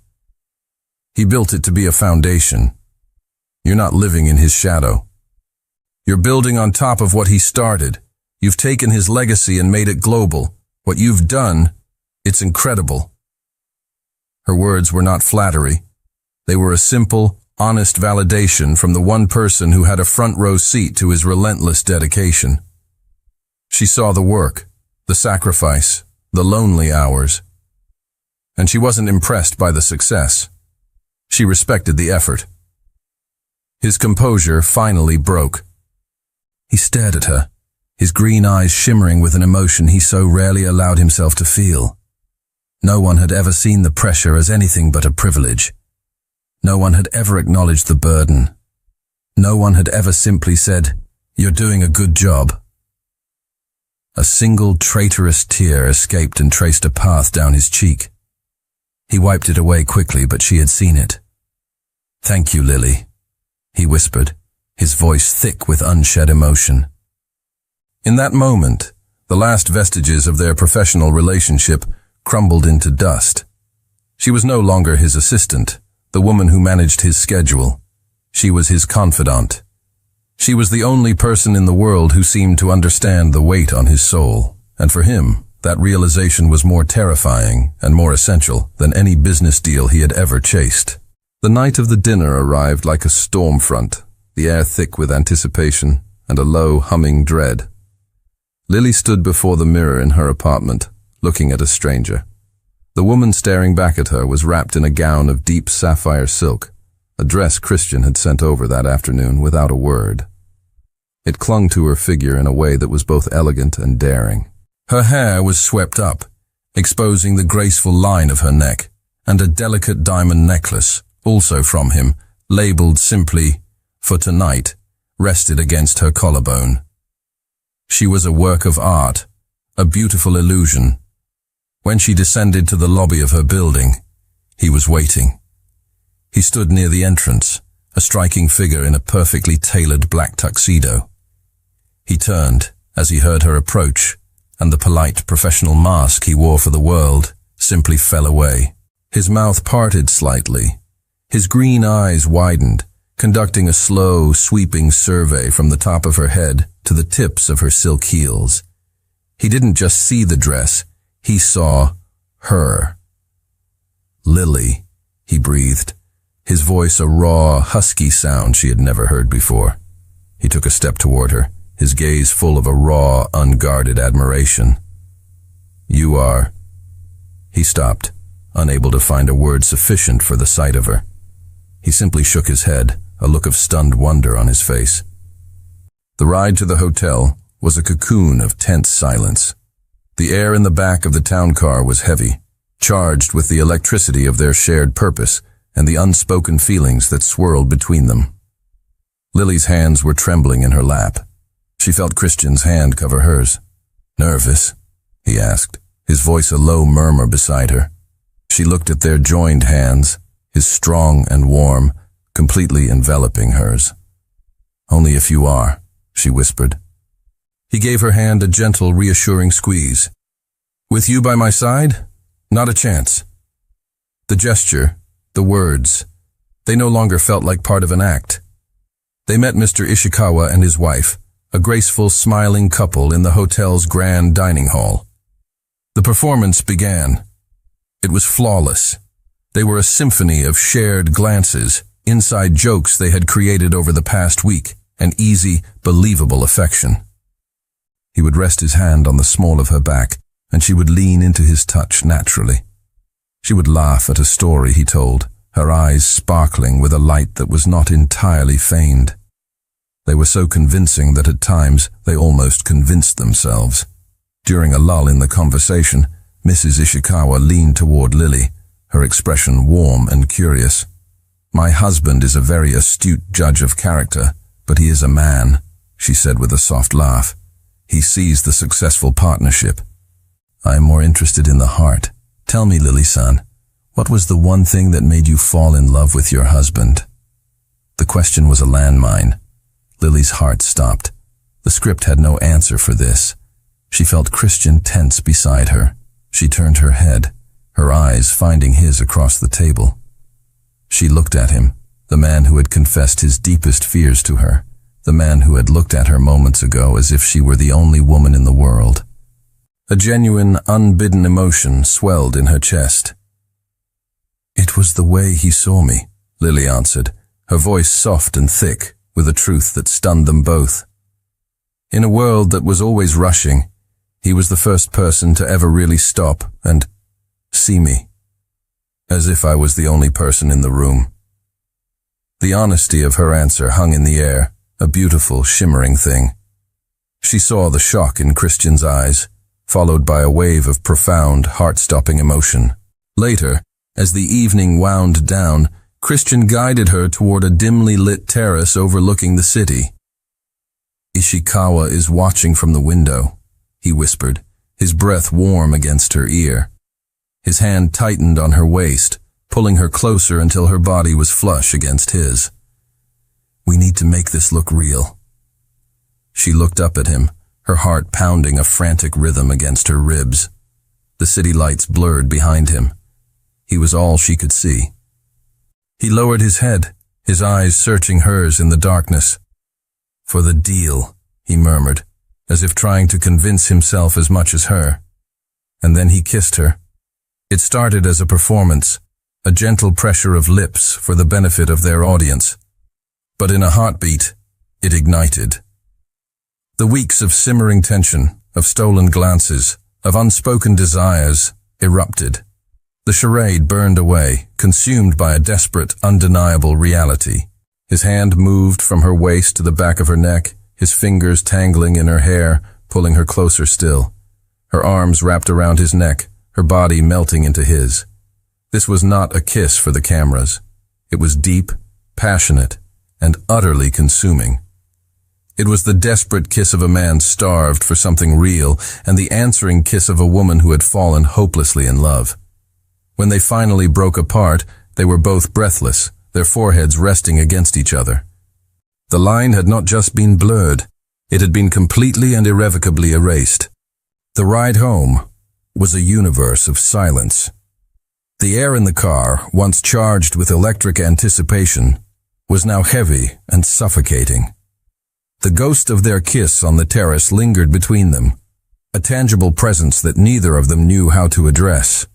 "He built it to be a foundation. You're not living in his shadow. You're building on top of what he started. You've taken his legacy and made it global. What you've done, it's incredible." Her words were not flattery. They were a simple, honest validation from the one person who had a front-row seat to his relentless dedication. She saw the work, the sacrifice, the lonely hours. And she wasn't impressed by the success. She respected the effort. His composure finally broke. He stared at her, his green eyes shimmering with an emotion he so rarely allowed himself to feel. No one had ever seen the pressure as anything but a privilege. No one had ever acknowledged the burden. No one had ever simply said, "You're doing a good job." A single traitorous tear escaped and traced a path down his cheek. He wiped it away quickly, but she had seen it. "Thank you, Lily," he whispered, his voice thick with unshed emotion. In that moment, the last vestiges of their professional relationship crumbled into dust. She was no longer his assistant, the woman who managed his schedule. She was his confidant. She was the only person in the world who seemed to understand the weight on his soul, and for him, that realization was more terrifying and more essential than any business deal he had ever chased. The night of the dinner arrived like a storm front, the air thick with anticipation and a low, humming dread. Lily stood before the mirror in her apartment, looking at a stranger. The woman staring back at her was wrapped in a gown of deep sapphire silk, a dress Christian had sent over that afternoon without a word. It clung to her figure in a way that was both elegant and daring. Her hair was swept up, exposing the graceful line of her neck, and a delicate diamond necklace, also from him, labeled simply, "For tonight," rested against her collarbone. She was a work of art, a beautiful illusion. When she descended to the lobby of her building, he was waiting. He stood near the entrance, a striking figure in a perfectly tailored black tuxedo. He turned as he heard her approach, and the polite professional mask he wore for the world simply fell away. His mouth parted slightly. His green eyes widened, conducting a slow, sweeping survey from the top of her head to the tips of her silk heels. He didn't just see the dress, he saw her. "Lily," he breathed, his voice a raw, husky sound she had never heard before. He took a step toward her, his gaze full of a raw, unguarded admiration. "You are—" He stopped, unable to find a word sufficient for the sight of her. He simply shook his head, a look of stunned wonder on his face. The ride to the hotel was a cocoon of tense silence. The air in the back of the town car was heavy, charged with the electricity of their shared purpose and the unspoken feelings that swirled between them. Lily's hands were trembling in her lap. She felt Christian's hand cover hers. "Nervous?" he asked, his voice a low murmur beside her. She looked at their joined hands, his strong and warm, completely enveloping hers. "Only if you are," she whispered. He gave her hand a gentle, reassuring squeeze. "With you by my side? Not a chance." The gesture, the words, they no longer felt like part of an act. They met Mr. Ishikawa and his wife, a graceful, smiling couple in the hotel's grand dining hall. The performance began. It was flawless. They were a symphony of shared glances, inside jokes they had created over the past week, and easy, believable affection. He would rest his hand on the small of her back, and she would lean into his touch naturally. She would laugh at a story he told, her eyes sparkling with a light that was not entirely feigned. They were so convincing that at times they almost convinced themselves. During a lull in the conversation, Mrs. Ishikawa leaned toward Lily, her expression warm and curious. "My husband is a very astute judge of character, but he is a man," she said with a soft laugh. "He sees the successful partnership. I am more interested in the heart. Tell me, Lily-san, what was the one thing that made you fall in love with your husband?" The question was a landmine. Lily's heart stopped. The script had no answer for this. She felt Christian tense beside her. She turned her head, her eyes finding his across the table. She looked at him, the man who had confessed his deepest fears to her, the man who had looked at her moments ago as if she were the only woman in the world. A genuine, unbidden emotion swelled in her chest. "It was the way he saw me," Lily answered, her voice soft and thick, with a truth that stunned them both. In a world that was always rushing, he was the first person to ever really stop and see me, as if I was the only person in the room. The honesty of her answer hung in the air, a beautiful, shimmering thing. She saw the shock in Christian's eyes, followed by a wave of profound, heart-stopping emotion. Later, as the evening wound down, Christian guided her toward a dimly lit terrace overlooking the city. "Ishikawa is watching from the window," he whispered, his breath warm against her ear. His hand tightened on her waist, pulling her closer until her body was flush against his. "We need to make this look real." She looked up at him, her heart pounding a frantic rhythm against her ribs. The city lights blurred behind him. He was all she could see. He lowered his head, his eyes searching hers in the darkness. "For the deal," he murmured, as if trying to convince himself as much as her. And then he kissed her. It started as a performance, a gentle pressure of lips for the benefit of their audience. But in a heartbeat, it ignited. The weeks of simmering tension, of stolen glances, of unspoken desires, erupted. The charade burned away, consumed by a desperate, undeniable reality. His hand moved from her waist to the back of her neck, his fingers tangling in her hair, pulling her closer still. Her arms wrapped around his neck, her body melting into his. This was not a kiss for the cameras. It was deep, passionate, and utterly consuming. It was the desperate kiss of a man starved for something real, and the answering kiss of a woman who had fallen hopelessly in love. When they finally broke apart, they were both breathless, their foreheads resting against each other. The line had not just been blurred, it had been completely and irrevocably erased. The ride home was a universe of silence. The air in the car, once charged with electric anticipation, was now heavy and suffocating. The ghost of their kiss on the terrace lingered between them, a tangible presence that neither of them knew how to address.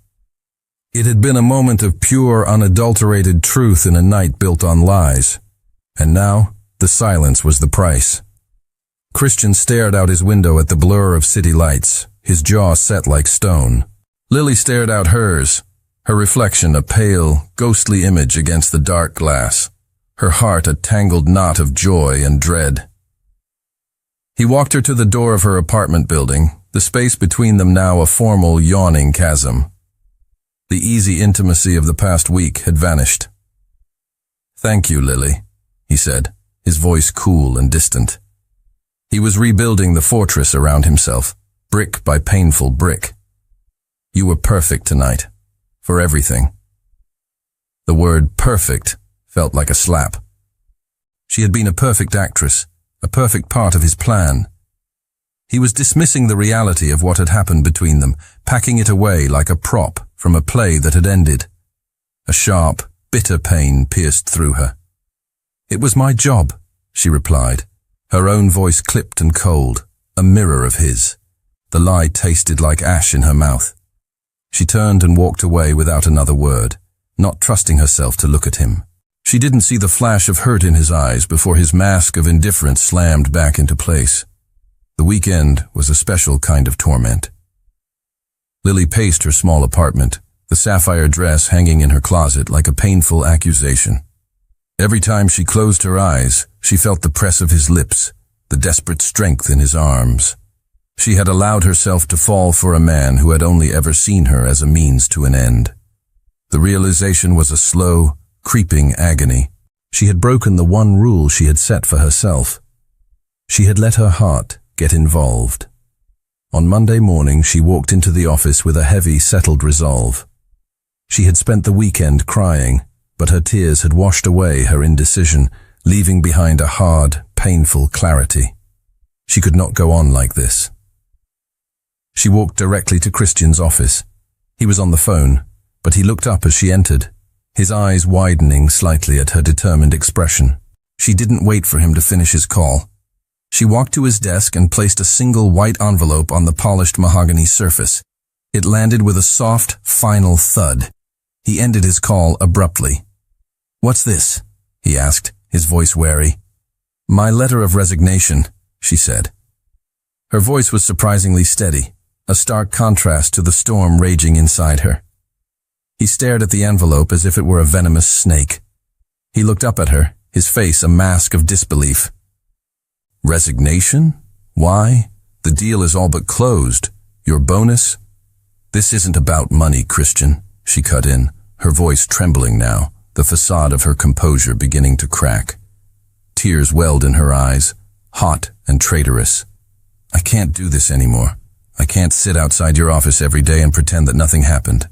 It had been a moment of pure, unadulterated truth in a night built on lies, and now the silence was the price. Christian stared out his window at the blur of city lights, his jaw set like stone. Lily stared out hers, her reflection a pale, ghostly image against the dark glass, her heart a tangled knot of joy and dread. He walked her to the door of her apartment building, the space between them now a formal, yawning chasm. The easy intimacy of the past week had vanished. "Thank you, Lily," he said, his voice cool and distant. He was rebuilding the fortress around himself, brick by painful brick. "You were perfect tonight, for everything." The word perfect felt like a slap. She had been a perfect actress, a perfect part of his plan. He was dismissing the reality of what had happened between them, packing it away like a prop from a play that had ended. A sharp, bitter pain pierced through her. "It was my job," she replied, her own voice clipped and cold, a mirror of his. The lie tasted like ash in her mouth. She turned and walked away without another word, not trusting herself to look at him. She didn't see the flash of hurt in his eyes before his mask of indifference slammed back into place. The weekend was a special kind of torment. Lily paced her small apartment, the sapphire dress hanging in her closet like a painful accusation. Every time she closed her eyes, she felt the press of his lips, the desperate strength in his arms. She had allowed herself to fall for a man who had only ever seen her as a means to an end. The realization was a slow, creeping agony. She had broken the one rule she had set for herself. She had let her heart get involved. On Monday morning, she walked into the office with a heavy, settled resolve. She had spent the weekend crying, but her tears had washed away her indecision, leaving behind a hard, painful clarity. She could not go on like this. She walked directly to Christian's office. He was on the phone, but he looked up as she entered, his eyes widening slightly at her determined expression. She didn't wait for him to finish his call. She walked to his desk and placed a single white envelope on the polished mahogany surface. It landed with a soft, final thud. He ended his call abruptly. "What's this?" he asked, his voice wary. "My letter of resignation," she said. Her voice was surprisingly steady, a stark contrast to the storm raging inside her. He stared at the envelope as if it were a venomous snake. He looked up at her, his face a mask of disbelief. "Resignation? Why? The deal is all but closed. Your bonus?" "This isn't about money, Christian," she cut in, her voice trembling now, the facade of her composure beginning to crack. Tears welled in her eyes, hot and traitorous. "I can't do this anymore. I can't sit outside your office every day and pretend that nothing happened.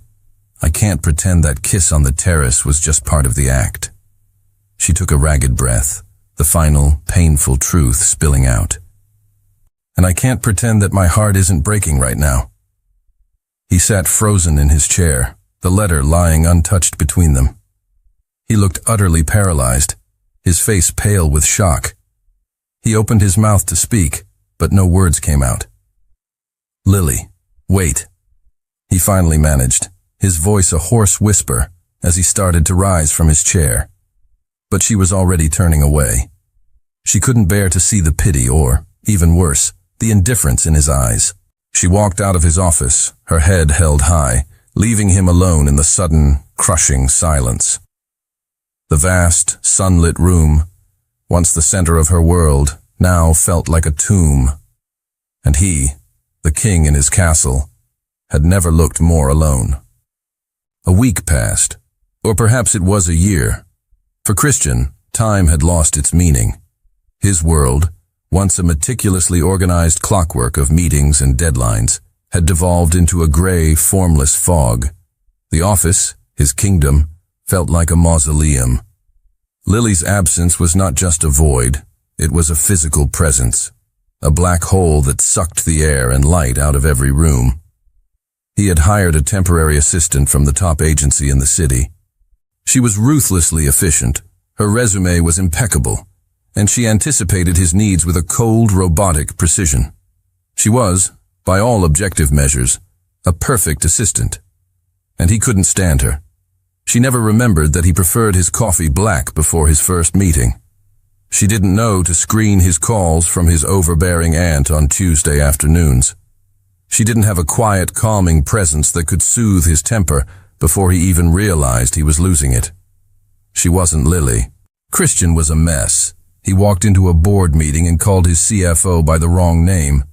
I can't pretend that kiss on the terrace was just part of the act." She took a ragged breath, the final, painful truth spilling out. "And I can't pretend that my heart isn't breaking right now." He sat frozen in his chair, the letter lying untouched between them. He looked utterly paralyzed, his face pale with shock. He opened his mouth to speak, but no words came out. "Lily, wait," he finally managed, his voice a hoarse whisper as he started to rise from his chair. But she was already turning away. She couldn't bear to see the pity or, even worse, the indifference in his eyes. She walked out of his office, her head held high, leaving him alone in the sudden, crushing silence. The vast, sunlit room, once the center of her world, now felt like a tomb. And he, the king in his castle, had never looked more alone. A week passed, or perhaps it was a year. For Christian, time had lost its meaning. His world, once a meticulously organized clockwork of meetings and deadlines, had devolved into a gray, formless fog. The office, his kingdom, felt like a mausoleum. Lily's absence was not just a void, it was a physical presence, a black hole that sucked the air and light out of every room. He had hired a temporary assistant from the top agency in the city. She was ruthlessly efficient, her resume was impeccable, and she anticipated his needs with a cold, robotic precision. She was, by all objective measures, a perfect assistant. And he couldn't stand her. She never remembered that he preferred his coffee black before his first meeting. She didn't know to screen his calls from his overbearing aunt on Tuesday afternoons. She didn't have a quiet, calming presence that could soothe his temper before he even realized he was losing it. She wasn't Lily. Christian was a mess. He walked into a board meeting and called his CFO by the wrong name.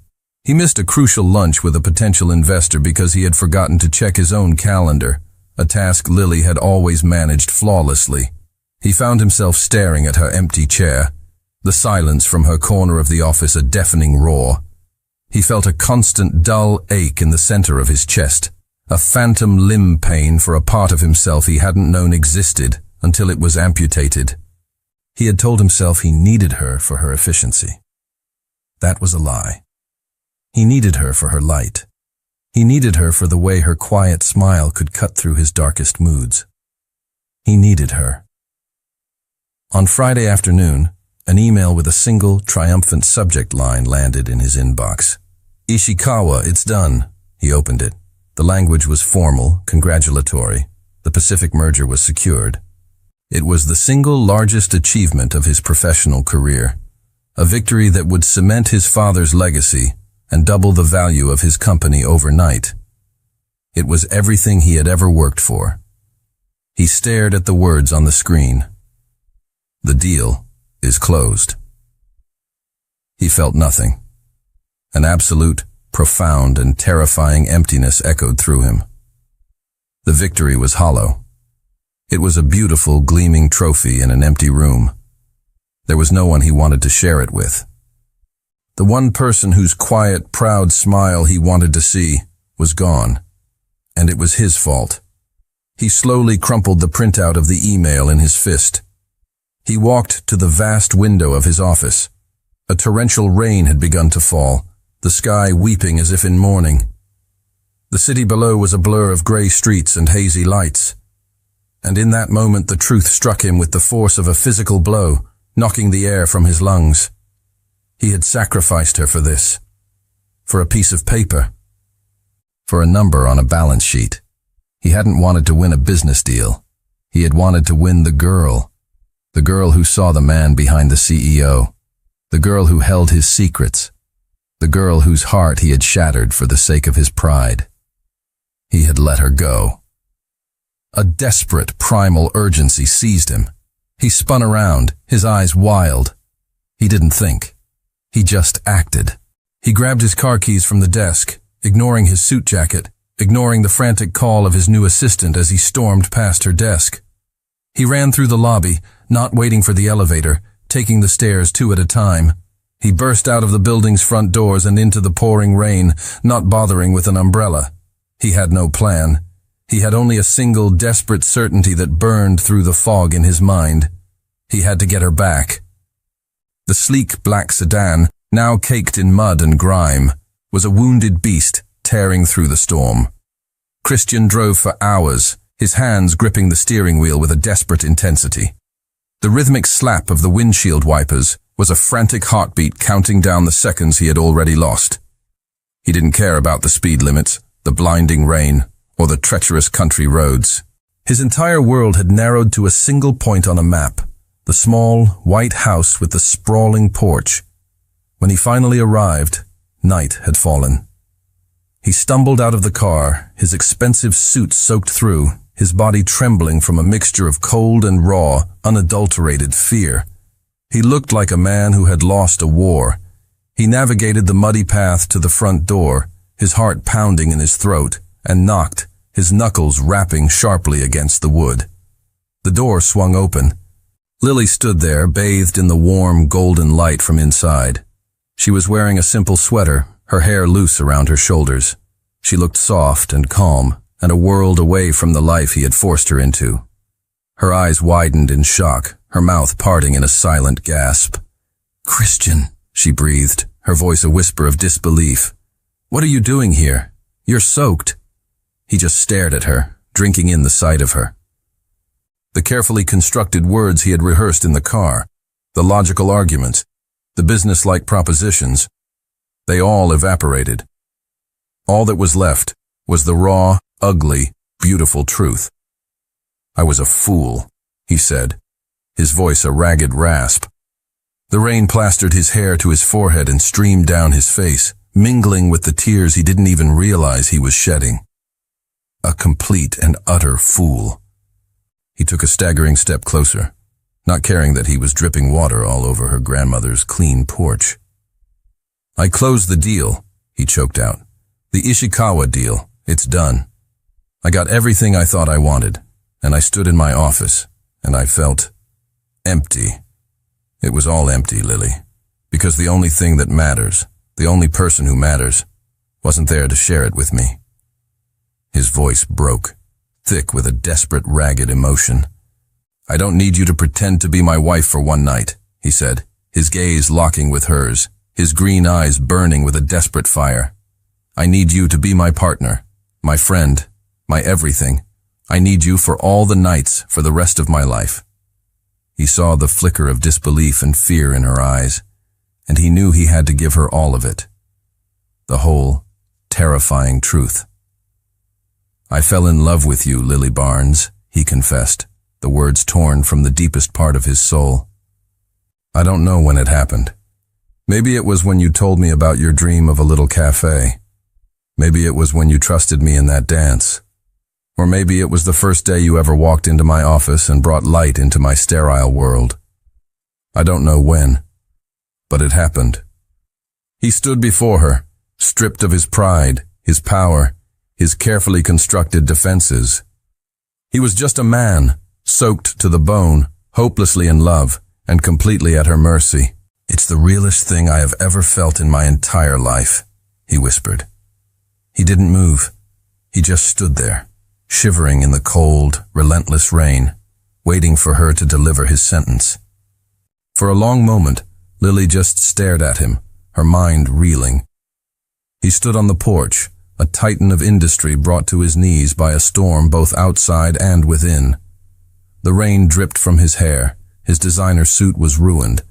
He missed a crucial lunch with a potential investor because he had forgotten to check his own calendar, a task Lily had always managed flawlessly. He found himself staring at her empty chair, the silence from her corner of the office a deafening roar. He felt a constant dull ache in the center of his chest, a phantom limb pain for a part of himself he hadn't known existed until it was amputated. He had told himself he needed her for her efficiency. That was a lie. He needed her for her light. He needed her for the way her quiet smile could cut through his darkest moods. He needed her. On Friday afternoon, an email with a single, triumphant subject line landed in his inbox. Ishikawa, it's done. He opened it. The language was formal, congratulatory. The Pacific merger was secured. It was the single largest achievement of his professional career, a victory that would cement his father's legacy and double the value of his company overnight. It was everything he had ever worked for. He stared at the words on the screen. The deal is closed. He felt nothing. An absolute, profound, and terrifying emptiness echoed through him. The victory was hollow. It was a beautiful, gleaming trophy in an empty room. There was no one he wanted to share it with. The one person whose quiet, proud smile he wanted to see was gone, and it was his fault. He slowly crumpled the printout of the email in his fist. He walked to the vast window of his office. A torrential rain had begun to fall, the sky weeping as if in mourning. The city below was a blur of gray streets and hazy lights. And in that moment the truth struck him with the force of a physical blow, knocking the air from his lungs. He had sacrificed her for this. For a piece of paper. For a number on a balance sheet. He hadn't wanted to win a business deal. He had wanted to win the girl. The girl who saw the man behind the CEO. The girl who held his secrets. The girl whose heart he had shattered for the sake of his pride. He had let her go. A desperate, primal urgency seized him. He spun around, his eyes wild. He didn't think. He just acted. He grabbed his car keys from the desk, ignoring his suit jacket, ignoring the frantic call of his new assistant as he stormed past her desk. He ran through the lobby, not waiting for the elevator, taking the stairs 2 at a time. He burst out of the building's front doors and into the pouring rain, not bothering with an umbrella. He had no plan. He had only a single desperate certainty that burned through the fog in his mind. He had to get her back. The sleek black sedan, now caked in mud and grime, was a wounded beast tearing through the storm. Christian drove for hours, his hands gripping the steering wheel with a desperate intensity. The rhythmic slap of the windshield wipers was a frantic heartbeat counting down the seconds he had already lost. He didn't care about the speed limits, the blinding rain, or the treacherous country roads. His entire world had narrowed to a single point on a map, the small, white house with the sprawling porch. When he finally arrived, night had fallen. He stumbled out of the car, his expensive suit soaked through, his body trembling from a mixture of cold and raw, unadulterated fear. He looked like a man who had lost a war. He navigated the muddy path to the front door, his heart pounding in his throat, and knocked, his knuckles rapping sharply against the wood. The door swung open. Lily stood there, bathed in the warm, golden light from inside. She was wearing a simple sweater, her hair loose around her shoulders. She looked soft and calm, and a world away from the life he had forced her into. Her eyes widened in shock, her mouth parting in a silent gasp. "Christian," she breathed, her voice a whisper of disbelief. "What are you doing here? You're soaked." He just stared at her, drinking in the sight of her. The carefully constructed words he had rehearsed in the car, the logical arguments, the business-like propositions, they all evaporated. All that was left was the raw, ugly, beautiful truth. "I was a fool," he said, his voice a ragged rasp. The rain plastered his hair to his forehead and streamed down his face, mingling with the tears he didn't even realize he was shedding. A complete and utter fool. He took a staggering step closer, not caring that he was dripping water all over her grandmother's clean porch. "I closed the deal," he choked out. "The Ishikawa deal. It's done. I got everything I thought I wanted, and I stood in my office, and I felt empty. It was all empty, Lily, because the only thing that matters, the only person who matters, wasn't there to share it with me." His voice broke, thick with a desperate, ragged emotion. "I don't need you to pretend to be my wife for one night," he said, his gaze locking with hers, his green eyes burning with a desperate fire. "I need you to be my partner, my friend, my everything. I need you for all the nights for the rest of my life." He saw the flicker of disbelief and fear in her eyes, and he knew he had to give her all of it. The whole, terrifying truth. "I fell in love with you, Lily Barnes," he confessed, the words torn from the deepest part of his soul. "I don't know when it happened. Maybe it was when you told me about your dream of a little cafe. Maybe it was when you trusted me in that dance. Or maybe it was the first day you ever walked into my office and brought light into my sterile world. I don't know when, but it happened." He stood before her, stripped of his pride, his power, his carefully constructed defenses. He was just a man, soaked to the bone, hopelessly in love, and completely at her mercy. "It's the realest thing I have ever felt in my entire life," he whispered. He didn't move. He just stood there, shivering in the cold, relentless rain, waiting for her to deliver his sentence. For a long moment, Lily just stared at him, her mind reeling. He stood on the porch, a titan of industry brought to his knees by a storm both outside and within. The rain dripped from his hair, his designer suit was ruined,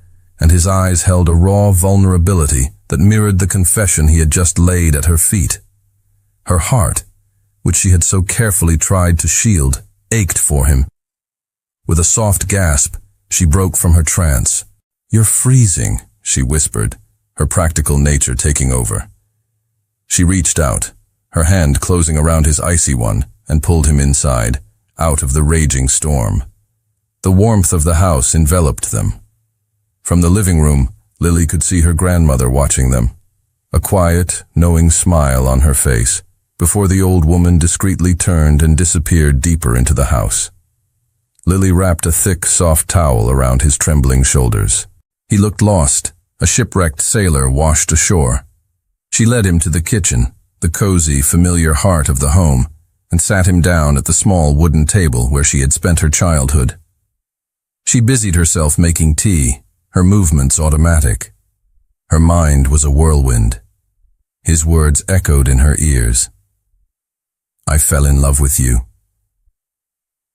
and his eyes held a raw vulnerability that mirrored the confession he had just laid at her feet. Her heart, which she had so carefully tried to shield, ached for him. With a soft gasp, she broke from her trance. "You're freezing," she whispered, her practical nature taking over. She reached out, her hand closing around his icy one, and pulled him inside, out of the raging storm. The warmth of the house enveloped them. From the living room, Lily could see her grandmother watching them, a quiet, knowing smile on her face, before the old woman discreetly turned and disappeared deeper into the house. Lily wrapped a thick, soft towel around his trembling shoulders. He looked lost, a shipwrecked sailor washed ashore. She led him to the kitchen, the cozy, familiar heart of the home, and sat him down at the small wooden table where she had spent her childhood. She busied herself making tea, her movements automatic. Her mind was a whirlwind. His words echoed in her ears. "I fell in love with you."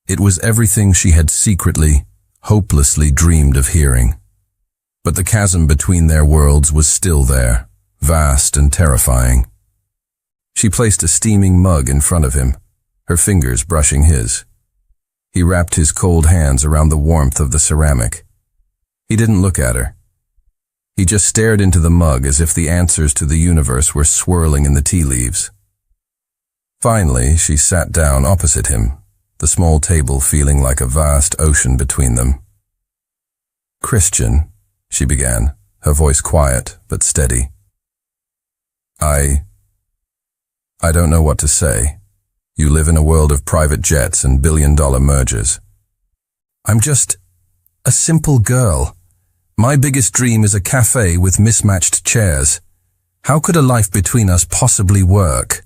It was everything she had secretly, hopelessly dreamed of hearing. But the chasm between their worlds was still there, vast and terrifying. She placed a steaming mug in front of him, her fingers brushing his. He wrapped his cold hands around the warmth of the ceramic. He didn't look at her. He just stared into the mug as if the answers to the universe were swirling in the tea leaves. Finally, she sat down opposite him, the small table feeling like a vast ocean between them. "Christian," she began, her voice quiet but steady. I don't know what to say. You live in a world of private jets and billion-dollar mergers. I'm just a simple girl. My biggest dream is a cafe with mismatched chairs. How could a life between us possibly work?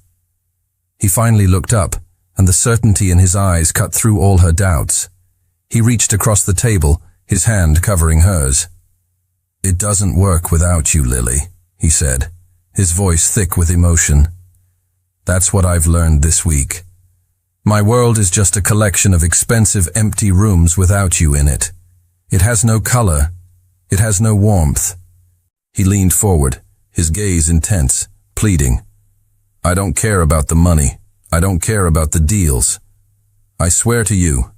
He finally looked up, and the certainty in his eyes cut through all her doubts. He reached across the table, his hand covering hers. It doesn't work without you, Lily, he said, his voice thick with emotion. That's what I've learned this week. My world is just a collection of expensive empty rooms without you in it. It has no color. It has no warmth. He leaned forward, his gaze intense, pleading. I don't care about the money. I don't care about the deals. I swear to you,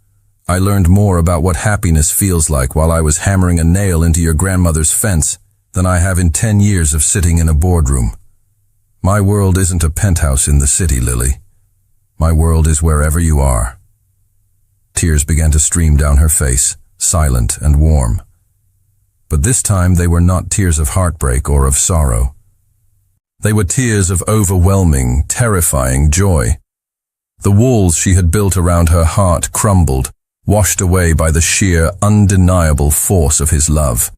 I learned more about what happiness feels like while I was hammering a nail into your grandmother's fence than I have in 10 years of sitting in a boardroom. My world isn't a penthouse in the city, Lily. My world is wherever you are. Tears began to stream down her face, silent and warm. But this time they were not tears of heartbreak or of sorrow. They were tears of overwhelming, terrifying joy. The walls she had built around her heart crumbled, washed away by the sheer, undeniable force of his love.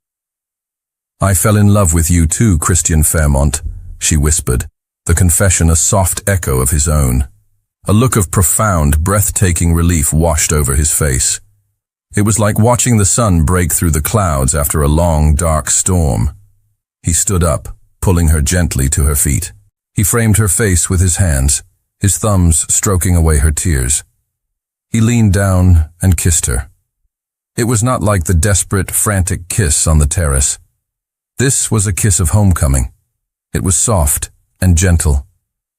I fell in love with you too, Christian Fairmont, she whispered, the confession a soft echo of his own. A look of profound, breathtaking relief washed over his face. It was like watching the sun break through the clouds after a long, dark storm. He stood up, pulling her gently to her feet. He framed her face with his hands, his thumbs stroking away her tears. He leaned down and kissed her. It was not like the desperate, frantic kiss on the terrace. This was a kiss of homecoming. It was soft and gentle,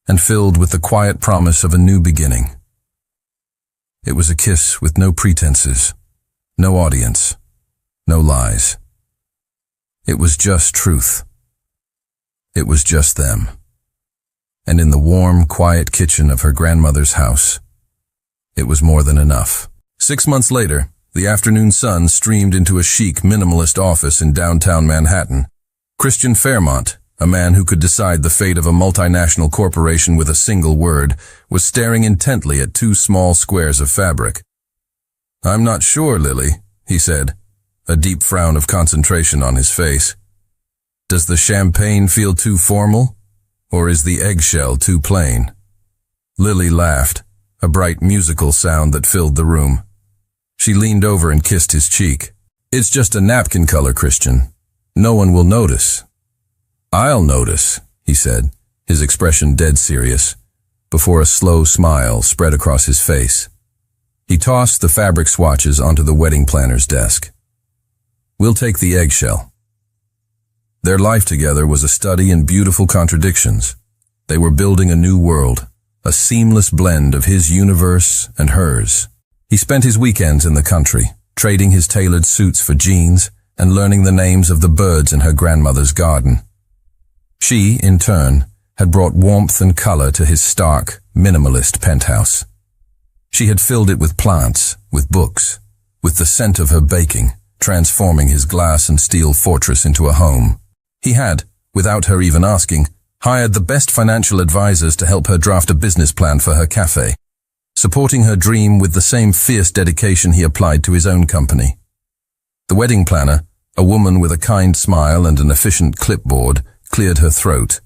and filled with the quiet promise of a new beginning. It was a kiss with no pretenses, no audience, no lies. It was just truth. It was just them. And in the warm, quiet kitchen of her grandmother's house, it was more than enough. 6 months later, the afternoon sun streamed into a chic, minimalist office in downtown Manhattan. Christian Fairmont, a man who could decide the fate of a multinational corporation with a single word, was staring intently at 2 small squares of fabric. I'm not sure, Lily, he said, a deep frown of concentration on his face. Does the champagne feel too formal, or is the eggshell too plain? Lily laughed, a bright musical sound that filled the room. She leaned over and kissed his cheek. It's just a napkin color, Christian. No one will notice. I'll notice, he said, his expression dead serious, before a slow smile spread across his face. He tossed the fabric swatches onto the wedding planner's desk. We'll take the eggshell. Their life together was a study in beautiful contradictions. They were building a new world, a seamless blend of his universe and hers. He spent his weekends in the country, trading his tailored suits for jeans and learning the names of the birds in her grandmother's garden. She, in turn, had brought warmth and color to his stark, minimalist penthouse. She had filled it with plants, with books, with the scent of her baking, transforming his glass and steel fortress into a home. He had, without her even asking, hired the best financial advisors to help her draft a business plan for her cafe, supporting her dream with the same fierce dedication he applied to his own company. The wedding planner, a woman with a kind smile and an efficient clipboard, cleared her throat.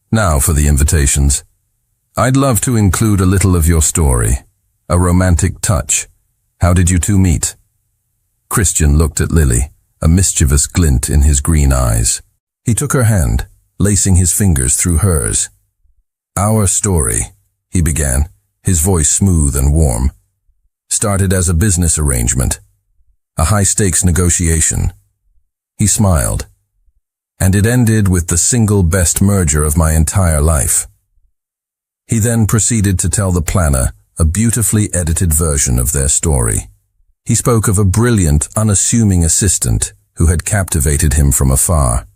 Now for the invitations. I'd love to include a little of your story, a romantic touch. How did you two meet? Christian looked at Lily, a mischievous glint in his green eyes. He took her hand, lacing his fingers through hers. Our story, he began, his voice smooth and warm, started as a business arrangement, a high-stakes negotiation. He smiled. And it ended with the single best merger of my entire life. He then proceeded to tell the planner a beautifully edited version of their story. He spoke of a brilliant, unassuming assistant who had captivated him from afar,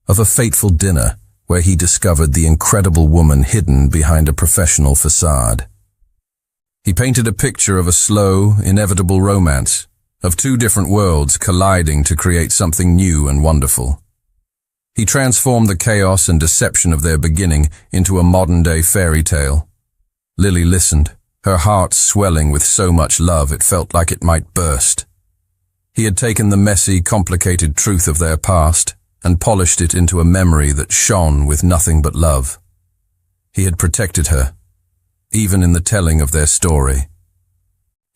of a fateful dinner where he discovered the incredible woman hidden behind a professional facade. He painted a picture of a slow, inevitable romance, of two different worlds colliding to create something new and wonderful. He transformed the chaos and deception of their beginning into a modern-day fairy tale. Lily listened, her heart swelling with so much love it felt like it might burst. He had taken the messy, complicated truth of their past and polished it into a memory that shone with nothing but love. He had protected her, even in the telling of their story.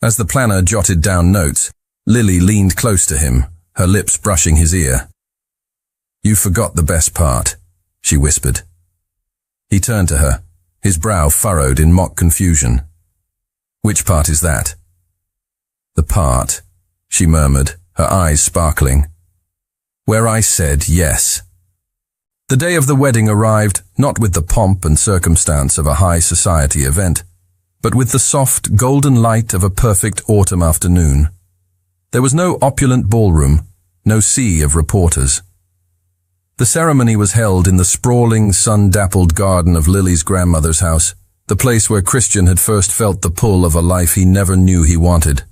As the planner jotted down notes, Lily leaned close to him, her lips brushing his ear. "You forgot the best part," she whispered. He turned to her, his brow furrowed in mock confusion. "Which part is that?" "The part," she murmured, her eyes sparkling, "where I said yes." The day of the wedding arrived, not with the pomp and circumstance of a high society event, but with the soft, golden light of a perfect autumn afternoon. There was no opulent ballroom, no sea of reporters. The ceremony was held in the sprawling, sun-dappled garden of Lily's grandmother's house, the place where Christian had first felt the pull of a life he never knew he wanted.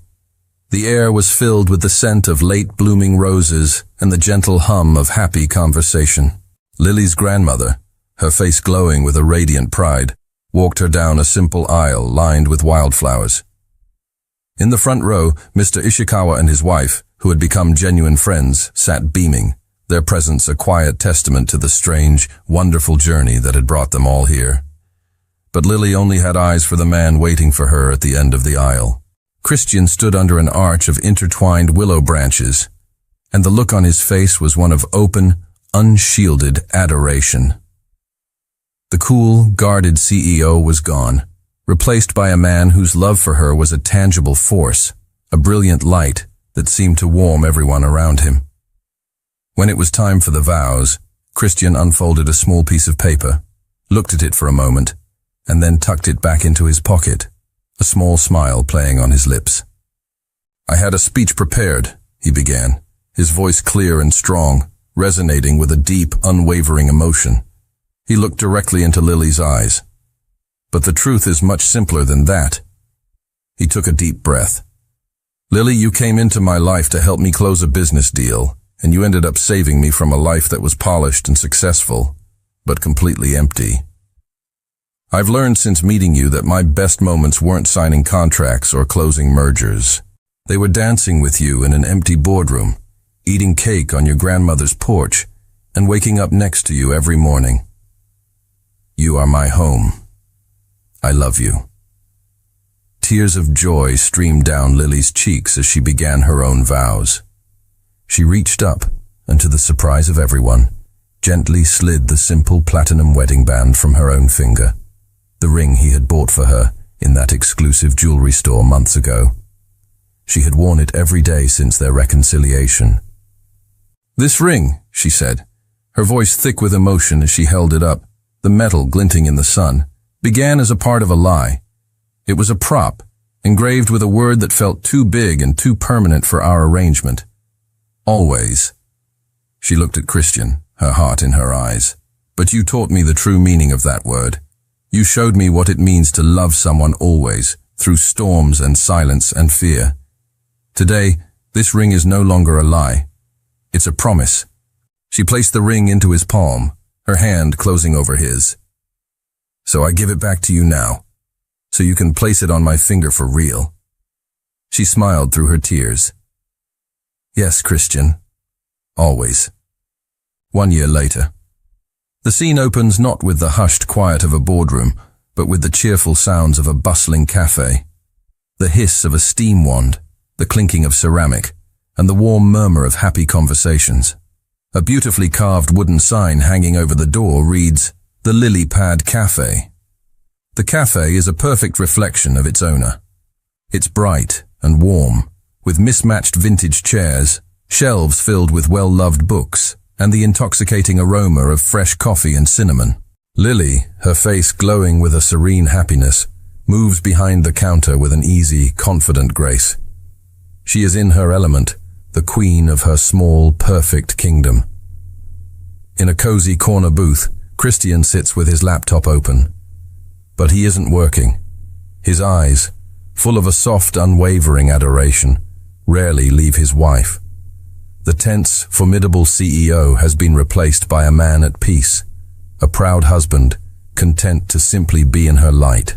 The air was filled with the scent of late-blooming roses and the gentle hum of happy conversation. Lily's grandmother, her face glowing with a radiant pride, walked her down a simple aisle lined with wildflowers. In the front row, Mr. Ishikawa and his wife, who had become genuine friends, sat beaming, their presence a quiet testament to the strange, wonderful journey that had brought them all here. But Lily only had eyes for the man waiting for her at the end of the aisle. Christian stood under an arch of intertwined willow branches, and the look on his face was one of open, unshielded adoration. The cool, guarded CEO was gone, replaced by a man whose love for her was a tangible force, a brilliant light that seemed to warm everyone around him. When it was time for the vows, Christian unfolded a small piece of paper, looked at it for a moment, and then tucked it back into his pocket, a small smile playing on his lips. "I had a speech prepared," he began, his voice clear and strong, resonating with a deep, unwavering emotion. He looked directly into Lily's eyes. "But the truth is much simpler than that." He took a deep breath. "Lily, you came into my life to help me close a business deal, and you ended up saving me from a life that was polished and successful, but completely empty. I've learned since meeting you that my best moments weren't signing contracts or closing mergers. They were dancing with you in an empty boardroom, eating cake on your grandmother's porch, and waking up next to you every morning. You are my home. I love you." Tears of joy streamed down Lily's cheeks as she began her own vows. She reached up, and to the surprise of everyone, gently slid the simple platinum wedding band from her own finger, the ring he had bought for her in that exclusive jewelry store months ago. She had worn it every day since their reconciliation. "This ring," she said, her voice thick with emotion as she held it up, the metal glinting in the sun, began as a part of a lie. It was a prop, engraved with a word that felt too big and too permanent for our arrangement. Always. She looked at Christian, her heart in her eyes. "But you taught me the true meaning of that word. You showed me what it means to love someone always, through storms and silence and fear. Today, this ring is no longer a lie. It's a promise." She placed the ring into his palm, her hand closing over his. "So I give it back to you now, so you can place it on my finger for real." She smiled through her tears. "Yes, Christian. Always." 1 year later. The scene opens not with the hushed quiet of a boardroom, but with the cheerful sounds of a bustling cafe. The hiss of a steam wand, the clinking of ceramic, and the warm murmur of happy conversations. A beautifully carved wooden sign hanging over the door reads, "The Lily Pad Cafe." The cafe is a perfect reflection of its owner. It's bright and warm, with mismatched vintage chairs, shelves filled with well-loved books, and the intoxicating aroma of fresh coffee and cinnamon. Lily, her face glowing with a serene happiness, moves behind the counter with an easy, confident grace. She is in her element, the queen of her small, perfect kingdom. In a cozy corner booth, Christian sits with his laptop open. But he isn't working. His eyes, full of a soft, unwavering adoration, rarely leave his wife. The tense, formidable CEO has been replaced by a man at peace, a proud husband, content to simply be in her light.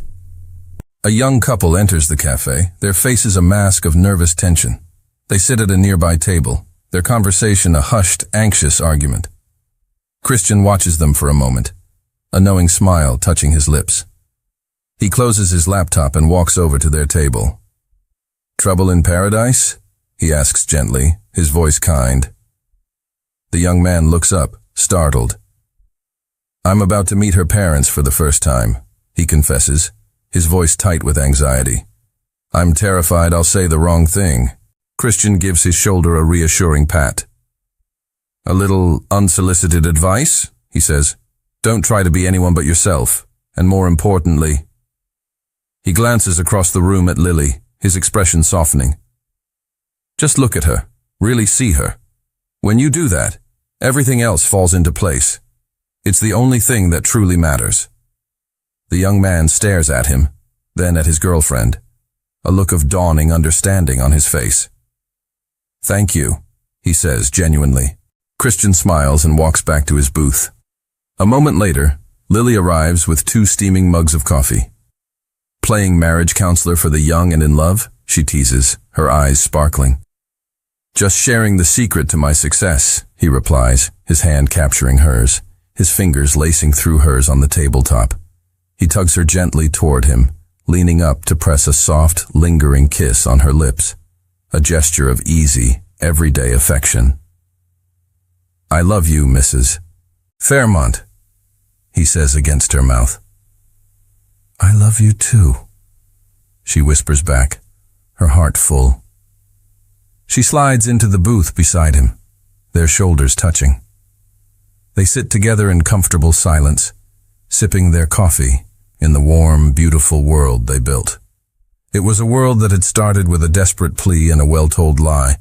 A young couple enters the cafe, their faces a mask of nervous tension. They sit at a nearby table, their conversation a hushed, anxious argument. Christian watches them for a moment, a knowing smile touching his lips. He closes his laptop and walks over to their table. "Trouble in paradise?" he asks gently, his voice kind. The young man looks up, startled. "I'm about to meet her parents for the first time," he confesses, his voice tight with anxiety. "I'm terrified I'll say the wrong thing." Christian gives his shoulder a reassuring pat. "A little unsolicited advice," he says. "Don't try to be anyone but yourself, and more importantly..." He glances across the room at Lily, his expression softening. "Just look at her, really see her. When you do that, everything else falls into place. It's the only thing that truly matters." The young man stares at him, then at his girlfriend, a look of dawning understanding on his face. "Thank you," he says genuinely. Christian smiles and walks back to his booth. A moment later, Lily arrives with 2 steaming mugs of coffee. "Playing marriage counselor for the young and in love?" she teases, her eyes sparkling. "Just sharing the secret to my success," he replies, his hand capturing hers, his fingers lacing through hers on the tabletop. He tugs her gently toward him, leaning up to press a soft, lingering kiss on her lips, a gesture of easy, everyday affection. "I love you, Mrs. Fairmont," he says against her mouth. "I love you too," she whispers back, her heart full. She slides into the booth beside him, their shoulders touching. They sit together in comfortable silence, sipping their coffee in the warm, beautiful world they built. It was a world that had started with a desperate plea and a well-told lie,